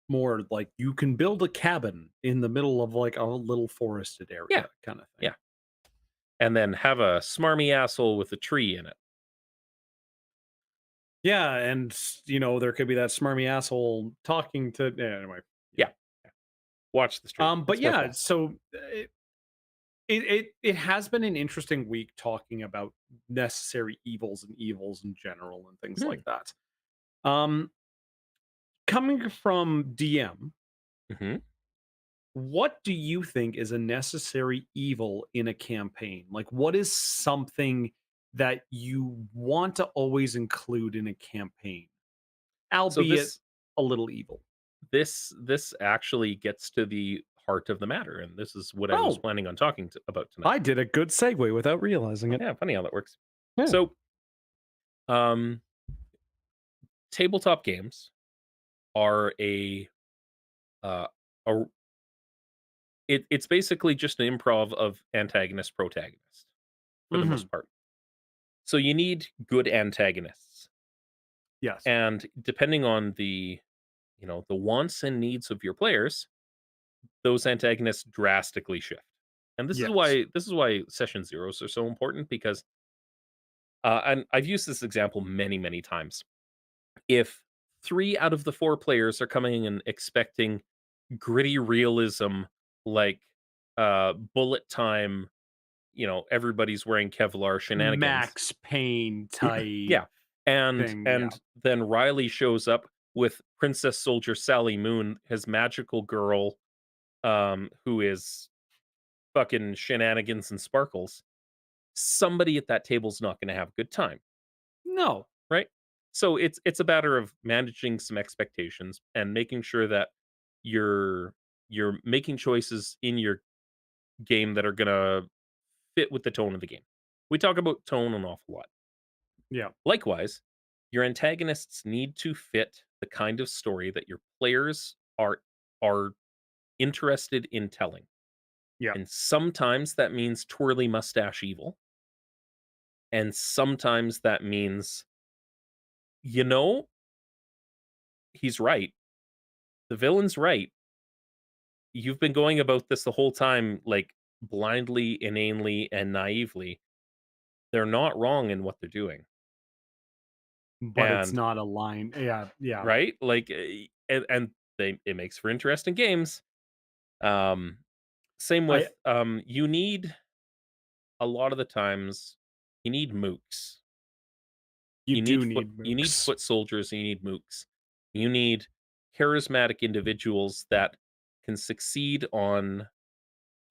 more like you can build a cabin in the middle of like a little forested Yeah, area kind of thing. yeah. And then have a smarmy asshole with a tree in it. Yeah, and there could be that smarmy asshole talking to anyway. Yeah, yeah. Watch the stream. But It's yeah, worthwhile. so it has been an interesting week talking about necessary evils and evils in general and things like Mhm. that. Um coming from DM, Mhm. what do you think is a necessary evil in a campaign? Like, what is something that you want to always include in a campaign, So albeit this a little evil? this actually gets to the heart of the matter, and this is what I was Oh, planning on talking about tonight. I did a good segue without realizing it. Yeah, funny how that works. Yeah. So, um, tabletop games are uh, a it's basically just an improv of antagonist protagonist for the Hmm. most part. So you need good antagonists, Yes. and depending on the wants and needs of your players, those antagonists drastically shift. And Yes. this is why session zeros are so important because and I've used this example many times. If 3 out of the 4 players are coming and expecting gritty realism like bullet time, everybody's wearing Kevlar shenanigans. Max Payne type Yeah. And thing. Yeah. and then Riley shows up with Princess Soldier Sally Moon, his magical girl, who is fucking shenanigans and sparkles. Somebody at that table's not gonna have a good time, No. right? So it's a matter of managing some expectations and making sure that you're you're making choices in your game that are gonna fit with the tone of the game. We talk about tone an awful lot. Yeah. Likewise, your antagonists need to fit the kind of story that your players are interested in telling. Yeah. And sometimes that means twirly mustache evil, and sometimes that means, you know, he's right. The villain's right. You've been going about this the whole time, like blindly, inanely, and naively. They're not wrong in what they're doing. But it's And not a line. Yeah. Yeah. right, like, and it makes for interesting games. Um, Same I with you need a lot of the times you need mooks. You do need You need mooks. foot soldiers and you need mooks. You need charismatic individuals that can succeed on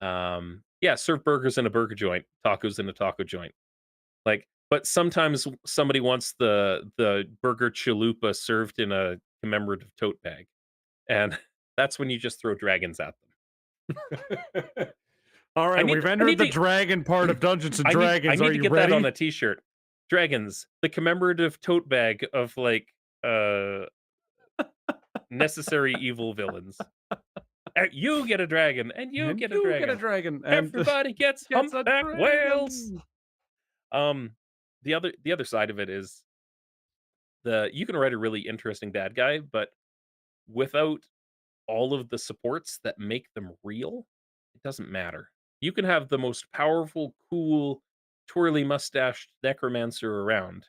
yeah, serve burgers in a burger joint, tacos in a taco joint. Like, but sometimes somebody wants the burger chalupa served in a commemorative tote bag. And that's when you just throw dragons at them. All I right, need we've I entered need the to dragon part of Dungeons and I Dragons. need Are to you get that on ready? a t-shirt. Dragons, the commemorative tote bag of like necessary evil villains. You get a dragon and you And get a you get a dragon. dragon, and Everybody gets gets a humpback whales. dragon. Um the other side of it is you can write a really interesting bad guy, but without all of the supports that make them real, it doesn't matter. You can have the most powerful, cool, twirly mustached necromancer around,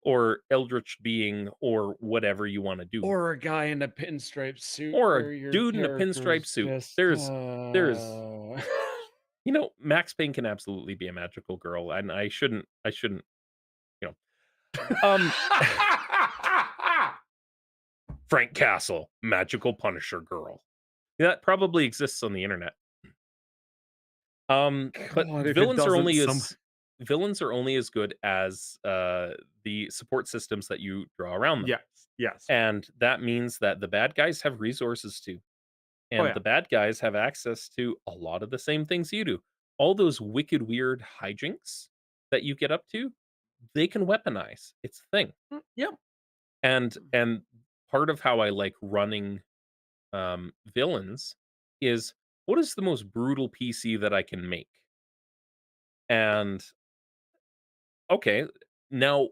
or eldritch being, or whatever you want to do, Or a guy in a pinstripe suit or a where your dude in a pinstripe character's suit. just There's Max Payne can absolutely be a magical girl, and I shouldn't, you know, um, Frank Castle, magical Punisher girl. That probably exists on the internet. But God, if it doesn't, villains are only as good as the support systems that you draw around them. yes, yes. And that means that the bad guys have resources too. Oh And yeah. the bad guys have access to a lot of the same things you do. All those wicked weird hijinks that you get up to, they can weaponize. It's a thing. Yep. And part of how I like running villains is what is the most brutal PC that I can make? And okay, now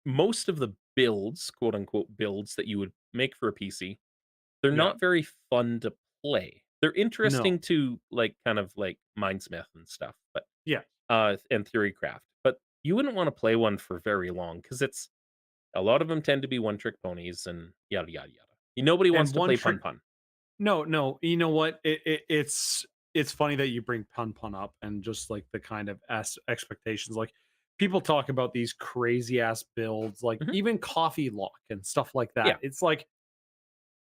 most of the builds, quote unquote builds that you would make for a PC, they're Yeah. not very fun to play. They're No. interesting to like kind of like Mindsmith and stuff, but Yeah. and Theorycraft. But you wouldn't want to play one for very long because it's a lot of them tend to be one trick ponies and yada yada yada. Nobody wants And to one play trick. pun pun. No, no. You know what? It's funny that you bring pun up and just like the kind of expectations. Like people talk about these crazy ass builds, like Mhm. even coffee lock and stuff like that. Yeah. It's like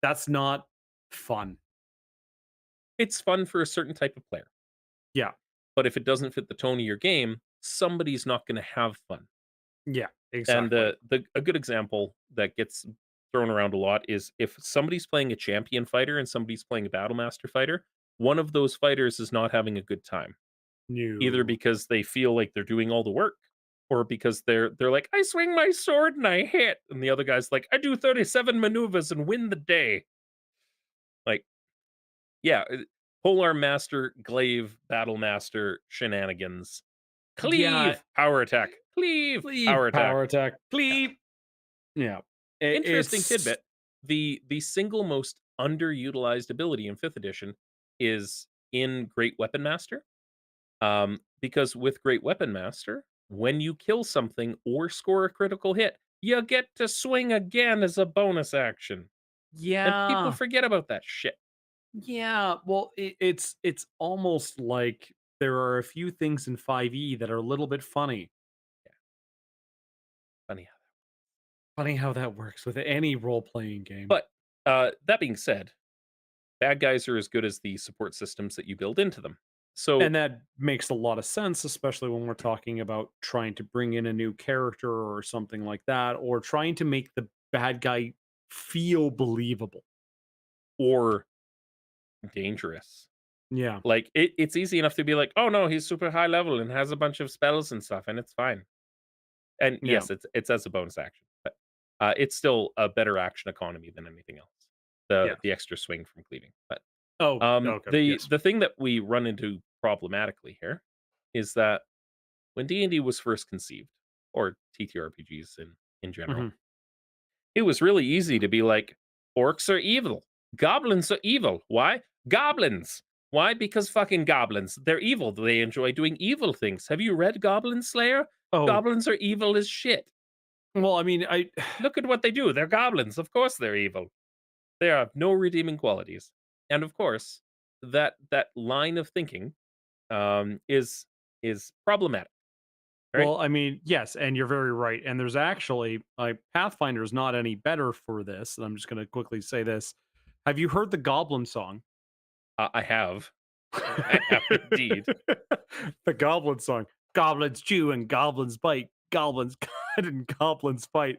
That's not fun. It's fun for a certain type of player, Yeah, but if it doesn't fit the tone of your game, somebody's not gonna have fun. yeah, And exactly. the a good example that gets thrown around a lot is if somebody's playing a champion fighter and somebody's playing a battle master fighter, one of those fighters is not having a good time, either New. because they feel like they're doing all the work or because they're like, "I swing my sword and I hit," and the other guy's like, "I do 37 maneuvers and win the day." Like, yeah, polearm master, glaive, battle master, shenanigans. Yeah, Cleave, power attack. Cleave, leave power attack. power attack. Yeah. Please. Yeah. Interesting It's tidbit. The single most underutilized ability in 5th edition is in Great Weapon Master. Because with Great Weapon Master, when you kill something or score a critical hit, you get to swing again as a bonus action. And people yeah. forget about that shit. Yeah, well, it's almost like there are a few things in 5e that are a little bit funny. Yeah, funny. Funny how that works with any role-playing game. But that being said, bad guys are as good as the support systems that you build into them. So And that makes a lot of sense, especially when we're talking about trying to bring in a new character or something like that, or trying to make the bad guy feel believable. or dangerous. Yeah, Like it's easy enough to be like, oh no, he's super high level and has a bunch of spells and stuff, and it's fine. And yeah, yes, it's as a bonus action, but it's still a better action economy than anything else. yeah. The extra swing from cleaving. But Oh, okay, yes. the thing that we run into problematically here is that when D&D was first conceived, or TTRPGs in general, Mhm. it was really easy to be like, orcs are evil, goblins are evil. Why? Goblins. Why? Because fucking goblins. They're evil. They enjoy doing evil things. Have you read Goblin Slayer? Oh, Goblins are evil as shit. well, I mean, I Look at what they do. They're goblins. Of course they're evil. They have no redeeming qualities. And of course, that line of thinking is problematic, right? well, I mean, yes, and you're very right. And there's actually Pathfinder is not any better for this. And I'm just going to quickly say this. Have you heard the Goblin song? I have. I have indeed. The Goblin song. Goblins chew and goblins bite. Goblins cut and goblins fight.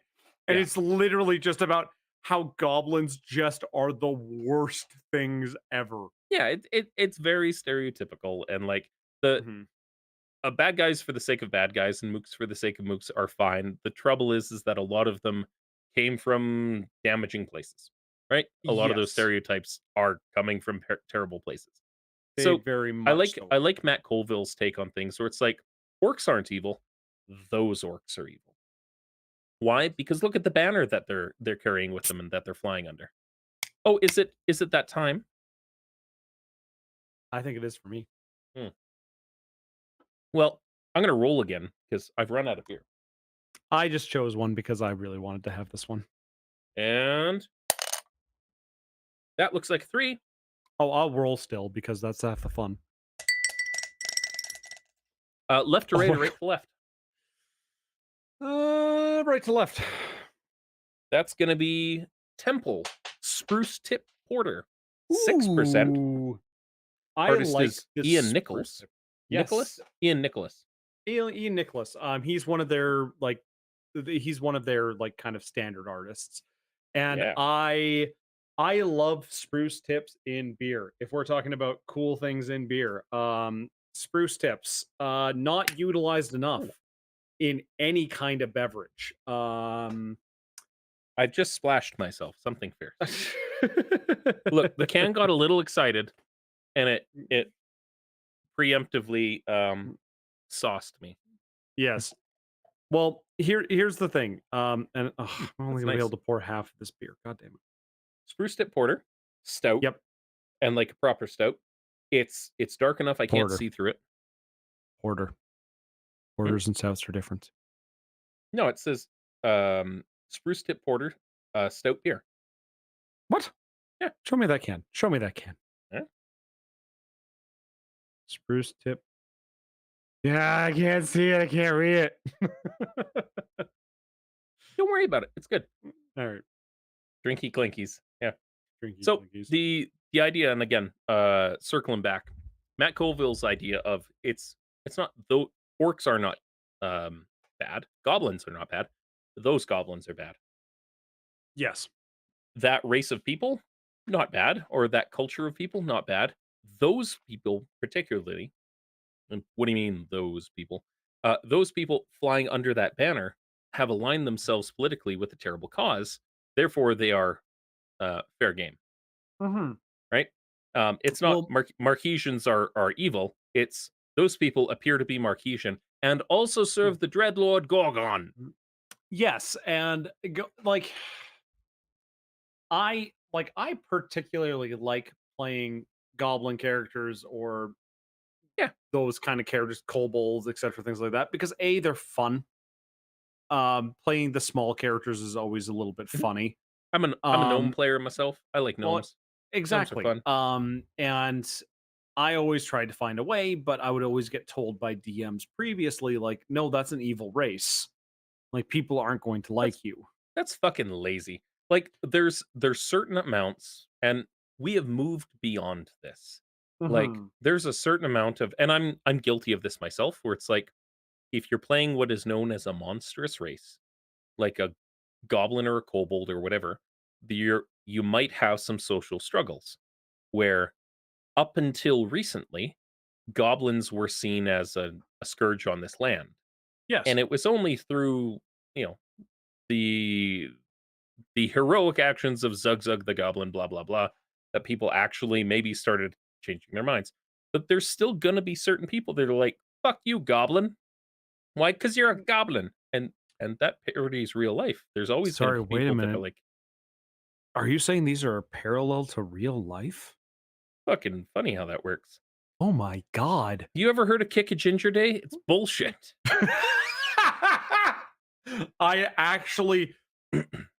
And Yeah. it's literally just about how goblins just are the worst things ever. Yeah, it's very stereotypical and like the Mhm. bad guys for the sake of bad guys and mooks for the sake of mooks are fine. The trouble is that a lot of them came from damaging places, right? A lot of those Yes, stereotypes are coming from terrible places. they So very much so I are. like Matt Colville's take on things where it's like orcs aren't evil, those orcs are evil. Why? Because look at the banner that they're carrying with them and that they're flying under. Oh, is it that time? I think it is for me. Hmm. Well, I'm gonna roll again because I've run out of beer. I just chose one because I really wanted to have this one. And that looks like 3. Oh, I'll roll still because that's half the fun. Left to Oh right my or right to left? god. Right to left. That's gonna be Temple Spruce Tip Porter, 6%. Ooh. I Artist like is this Ian spruce Nichols. tip. Nicholas? Yes. Ian Nicholas. Ian Nicholas. He's one of their like he's one of their like kind of standard artists. And Yeah. I love spruce tips in beer. If we're talking about cool things in beer, spruce tips not utilized enough Ooh, in any kind of beverage. I just splashed myself. Something fierce. Look, the can got a little excited, and it preemptively sauced me. Yes. Well, here's the thing. And I'm only That's gonna be able nice. to pour half of this beer. God damn it. Spruce Tip Porter, stout, Yep. and like a proper stout. It's dark enough I can't Porter. see through it. Porter. Hmm? Porters and stouts are different. No, it says Spruce Tip Porter, stout beer. What? Yeah. Show me that can. Show me that can. Yeah. Spruce tip. Yeah, I can't see it. I can't read it. Don't worry about it. It's good. All right. Drinky clinkies. Yeah. Drinky So Blinkies. the idea, and again, circling back, Matt Colville's idea of it's not though orcs are not bad, goblins are not bad. Those goblins are bad. Yes. That race of people, not bad, or that culture of people, not bad. Those people particularly, and what do you mean those people? Those people flying under that banner have aligned themselves politically with a terrible cause. Therefore, they are fair game, Hmm. right? It's not Well, Marquesians are evil. It's those people appear to be Marquesian and also serve the Dreadlord Gorgon. yes, and I particularly like playing goblin characters or Yeah, those kind of characters, kobolds, etc., things like that, because A, they're fun. Playing the small characters is always a little bit mhm. funny. I'm a gnome Um, player myself. I like well, gnomes. Gnomes are exactly. fun. And I always tried to find a way, but I would always get told by DMs previously, like, no, that's an evil race. Like, people aren't going to That's like you. That's fucking lazy. Like, there's certain amounts, and we have moved beyond this. Like, Hmm. there's a certain amount of, and I'm guilty of this myself, where it's like, if you're playing what is known as a monstrous race, like a goblin or a kobold or whatever, you might have some social struggles where up until recently, goblins were seen as a scourge on this land. Yes. And it was only through, you know, the the heroic actions of Zug Zug the Goblin, blah, blah, blah, that people actually maybe started changing their minds. But there's still gonna be certain people that are like, fuck you, Goblin. Why? Because you're a goblin. And that parodies real life. There's always gonna Sorry, be wait a people that are minute. like, Are you saying these are parallel to real life? fucking funny how that works. Oh my god. You ever heard of Kick a Ginger Day? It's bullshit. I actually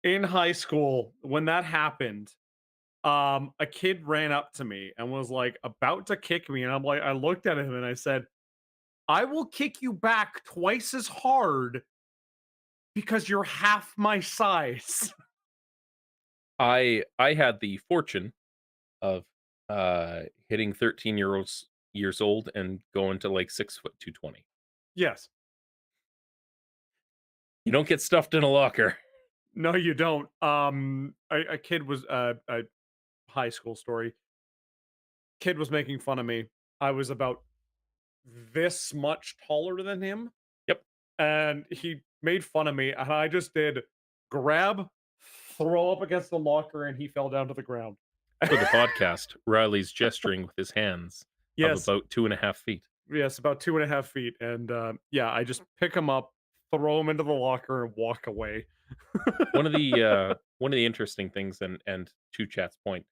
in high school when that happened, a kid ran up to me and was like about to kick me and I'm like I looked at him and I said, "I will kick you back twice as hard because you're half my size." I had the fortune of hitting 13 years old and going to like 6 foot 220. Yes. You don't get stuffed in a locker. No, you don't. A kid was a high school story. Kid was making fun of me. I was about this much taller than him, Yep. and he made fun of me, and I just did grab, throw up against the locker, and he fell down to the ground. For the podcast, Riley's gesturing with his hands of Yes, about 2.5 feet. yes, about 2.5 feet, and yeah, I just pick him up, throw him into the locker, and walk away. One of the interesting things, and to Chat's point,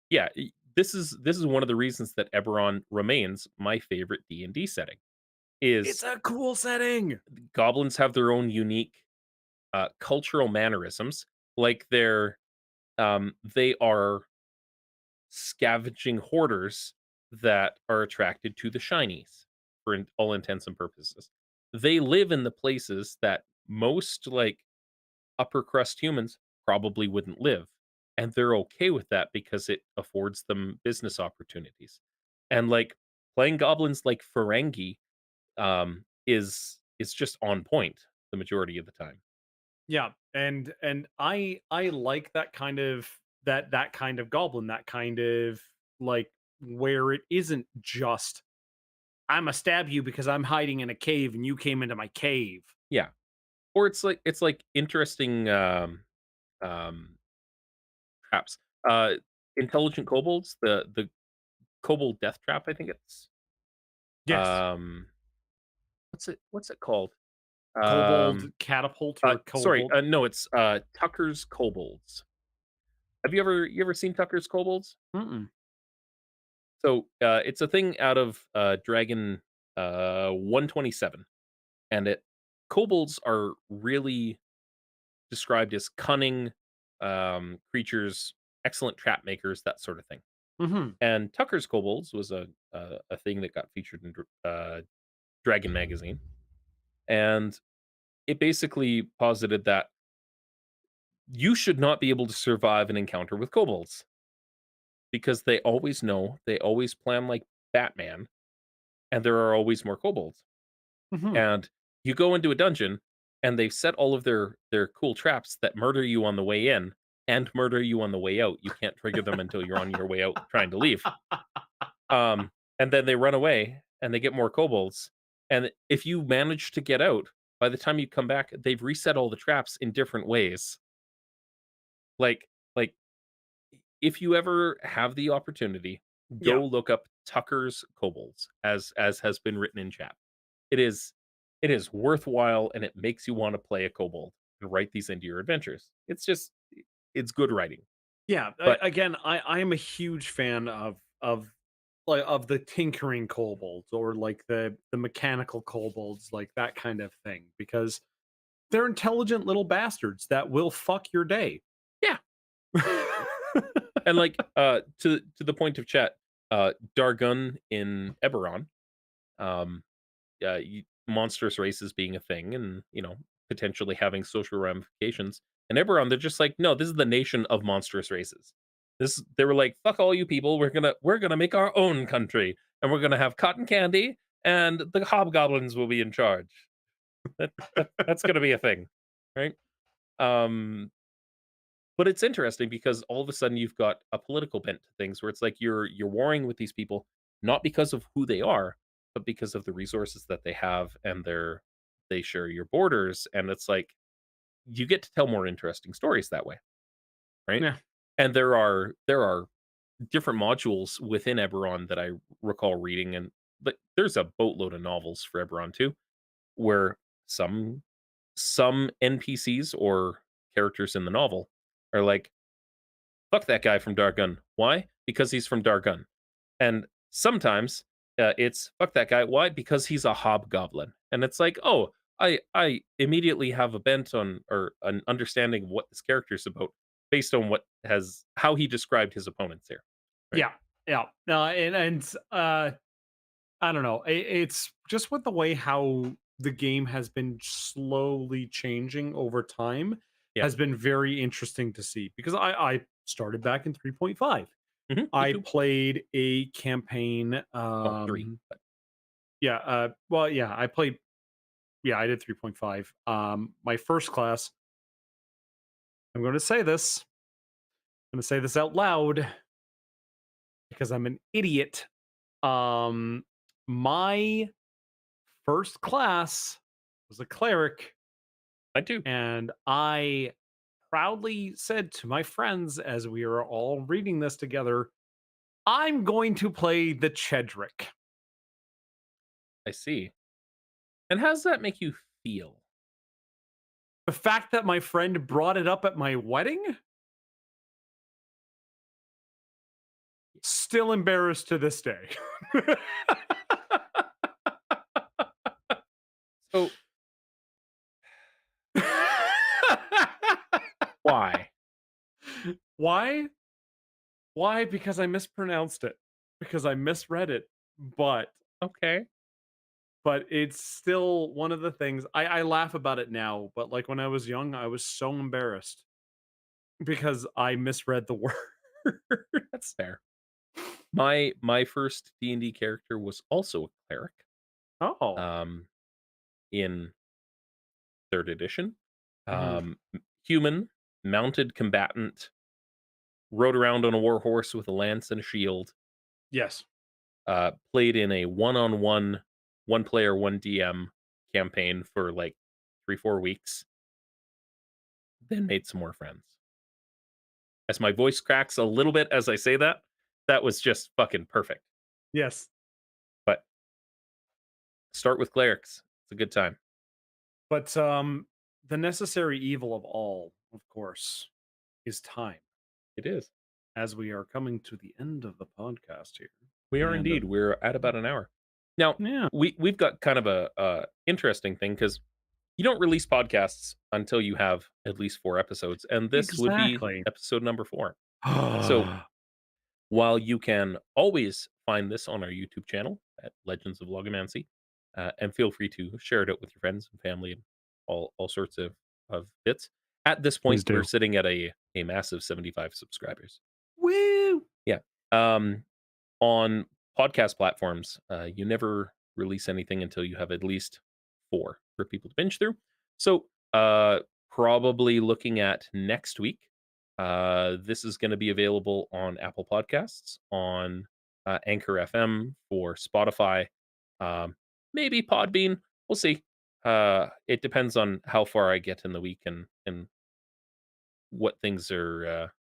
yeah, this is one of the reasons that Eberron remains my favorite D&D setting. It's Is a cool setting. goblins have their own unique cultural mannerisms, like they are scavenging hoarders that are attracted to the shinies for all intents and purposes. They live in the places that most like upper crust humans probably wouldn't live. And they're okay with that because it affords them business opportunities. And like playing goblins like Ferengi is just on point the majority of the time. Yeah, and I like that kind of that kind of goblin, that kind of like where it isn't just Imma stab you because I'm hiding in a cave and you came into my cave. Yeah. Or it's like interesting traps. Uh Intelligent kobolds, the kobold death trap, I think it's Yes. um what's it called? Kobold Um catapult or sorry, kobold. no, it's Tucker's kobolds. Have you ever seen Tucker's kobolds? Mm-mm. So it's a thing out of Dragon 127, and it kobolds are really described as cunning creatures, excellent trap makers, that sort of thing. Mhm. And Tucker's kobolds was a thing that got featured in Dragon magazine, and it basically posited that you should not be able to survive an encounter with kobolds because they always know, they always plan like Batman, and there are always more kobolds. Mhm. And you go into a dungeon, and they've set all of their cool traps that murder you on the way in and murder you on the way out. You can't trigger them until you're on your way out trying to leave. And then they run away, and they get more kobolds. And if you manage to get out, by the time you come back, they've reset all the traps in different ways. Like if you ever have the opportunity, Yeah. go look up Tucker's Kobolds, as has been written in chat. It is it is worthwhile, and it makes you want to play a kobold and write these into your adventures. It's just it's good writing. Yeah, But again, I am a huge fan of like of the tinkering kobolds or like the mechanical kobolds, like that kind of thing, because they're intelligent little bastards that will fuck your day. yeah, and like to the point of chat, Dargun in Eberron, um monstrous races being a thing, and potentially having social ramifications. And Eberron, they're just like, no, this is the nation of monstrous races. They were like, fuck all you people, we're gonna make our own country, and we're gonna have cotton candy, and the hobgoblins will be in charge. That's gonna be a thing, right? um but it's interesting because all of a sudden you've got a political bent to things where it's like you're warring with these people not because of who they are, but because of the resources that they have, and they share your borders, and it's like you get to tell more interesting stories that way, right? Yeah. And there are different modules within Eberron that I recall reading, and but there's a boatload of novels for Eberron too, where some some NPCs or characters in the novel are like, fuck that guy from Dargun. Why? Because he's from Dargun. And sometimes it's fuck that guy. Why? Because he's a hobgoblin. And it's like, oh, I immediately have a bent on, or an understanding of what this character is about based on how he described his opponents here. Right? Yeah, yeah. And I don't know. It's just with the way how the game has been slowly changing over time Yeah. has been very interesting to see, because I started back in 3.5. Me I too. played a campaign. Well, three. Yeah. Well, yeah. I played. Yeah, I did 3.5. My first class. I'm going to say this. I'm going to say this out loud because I'm an idiot. Um, my first class was a cleric, I do. and I proudly said to my friends as we were all reading this together, I'm going to play the Chedric. I see. And how does that make you feel? The fact that my friend brought it up at my wedding, still embarrassed to this day. So why? Why? Why? Because I mispronounced it. Because I misread it. But Okay. it's still one of the things I laugh about it now, but like when I was young, I was so embarrassed because I misread the word. That's fair. My first D&D character was also a cleric, Oh. um, in 3rd edition. Mhm. Human, mounted combatant, rode around on a war horse with a lance and a shield, Yes. played in a one-on-one, one player, one DM campaign for, like, 3, 4 weeks, then made some more friends. As my voice cracks a little bit as I say that, that was just fucking perfect. Yes. But start with clerics. It's a good time. But the necessary evil of all, of course, is time, It is. as we are coming to the end of the podcast here. We are And indeed. We're at about an hour. Now, yeah, we've got kind of a interesting thing because you don't release podcasts until you have at least 4 episodes, and this would be exactly. episode number 4. So, while you can always find this on our YouTube channel at Legends of Logomancy, and feel free to share it out with your friends and family and all sorts of bits. At this Please point, we're do. sitting at a massive 75 subscribers. Woo! Yeah. On podcast platforms, you never release anything until you have at least 4 for people to binge through. So, probably looking at next week, this is gonna be available on Apple Podcasts, on, Anchor FM, for Spotify, um, maybe Podbean. We'll see. It depends on how far I get in the week and what things are,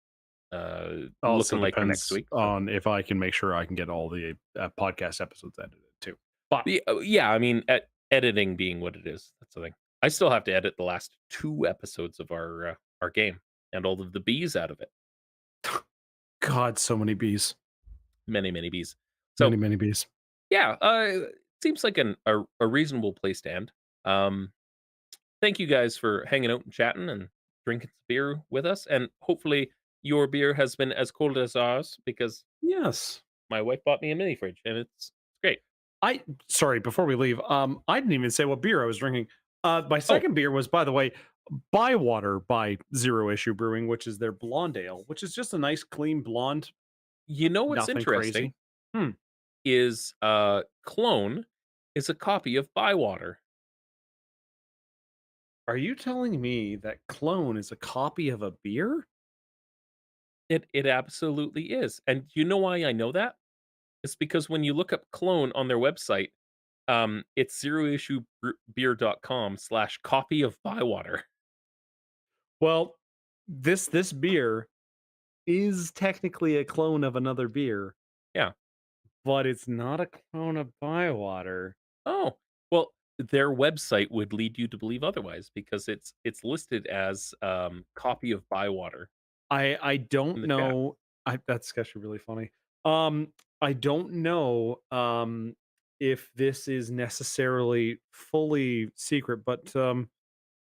Also looking like for next depends week, so on if I can make sure I can get all the podcast episodes edited too. But Yeah, I mean, editing being what it is, that's the thing. I still have to edit the last 2 episodes of our game and all of the bees out of it. God, so many bees, Many, many bees. So, many bees. yeah, seems like a reasonable place to end. Um, thank you guys for hanging out and chatting and drinking some beer with us, and hopefully your beer has been as cold as ours because Yes. my wife bought me a mini fridge, and it's great. Sorry, before we leave, I didn't even say what beer I was drinking. My Oh, second beer was, by the way, Bywater by Zero Issue Brewing, which is their blonde ale, which is just a nice, clean blonde, you know what's nothing interesting? crazy. Hmm. Is, Clone is a copy of Bywater. Are you telling me that Clone is a copy of a beer? It absolutely is, and you know why I know that? It's because when you look up Clone on their website, it's zeroissuebeer.com/copy of Bywater. Well, this beer is technically a clone of another beer, Yeah. but it's not a clone of Bywater. Oh, well, their website would lead you to believe otherwise because it's listed as, copy of Bywater I in don't the chat. know. That's actually really funny. I don't know if this is necessarily fully secret, but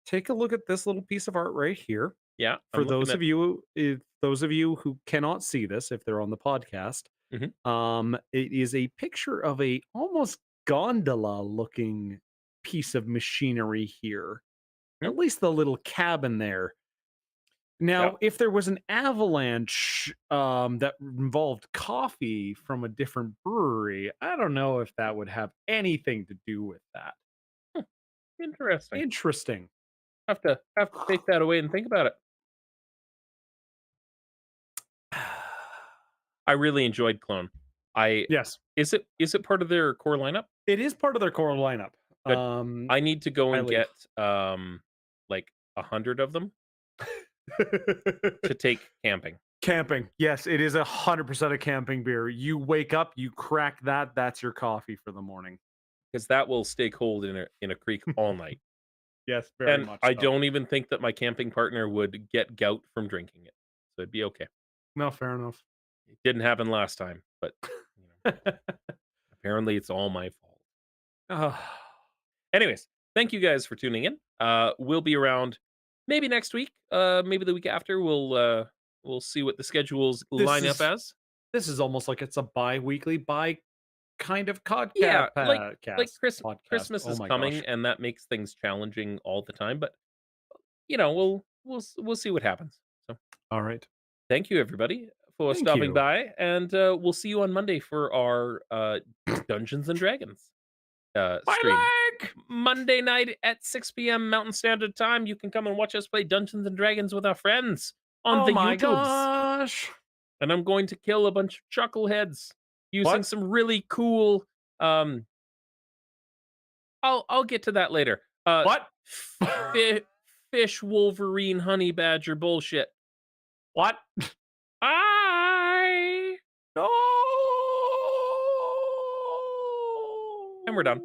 take a look at this little piece of art right here. Yeah, For I'm looking those at of you, if those of you who cannot see this, if they're on the podcast, mhm, it is a picture of a almost gondola looking piece of machinery here. mm, At least the little cabin there. yep, Now, if there was an avalanche that involved coffee from a different brewery, I don't know if that would have anything to do with that. hmm, interesting. Interesting. Have to take that away and think about it. I really enjoyed Clone. I Yes, is it part of their core lineup? it is part of their core lineup. Good. I need to go and Highly. get, like, 100 of them to take camping Camping. Yes, it is 100% a camping beer. You wake up, you crack that, that's your coffee for the morning. because that will stay cold in a creek all night, Yes, very and much I so. don't even think that my camping partner would get gout from drinking it, so it'd be okay. No, fair enough. It didn't happen last time, but, you know, apparently it's all my fault. Ah, Anyways, thank you guys for tuning in. We'll be around maybe next week, maybe the week after. We'll see what the schedules this line up is as. this is almost like it's a bi-weekly, kind of Yeah, like podcast. Christmas Oh is my coming, gosh. and that makes things challenging all the time. But we'll see what happens. So All right. thank you everybody for Thank stopping you. by, and we'll see you on Monday for our Dungeons and Dragons stream. My leg. Monday night at 6 p.m. Mountain Standard Time. You can come and watch us play Dungeons and Dragons with our friends on Oh the my YouTubes. gosh. And I'm going to kill a bunch of chuckleheads using What? some really cool. Um, I'll get to that later. What? Fi- fish, Wolverine, honey badger bullshit. What? I No. and we're done.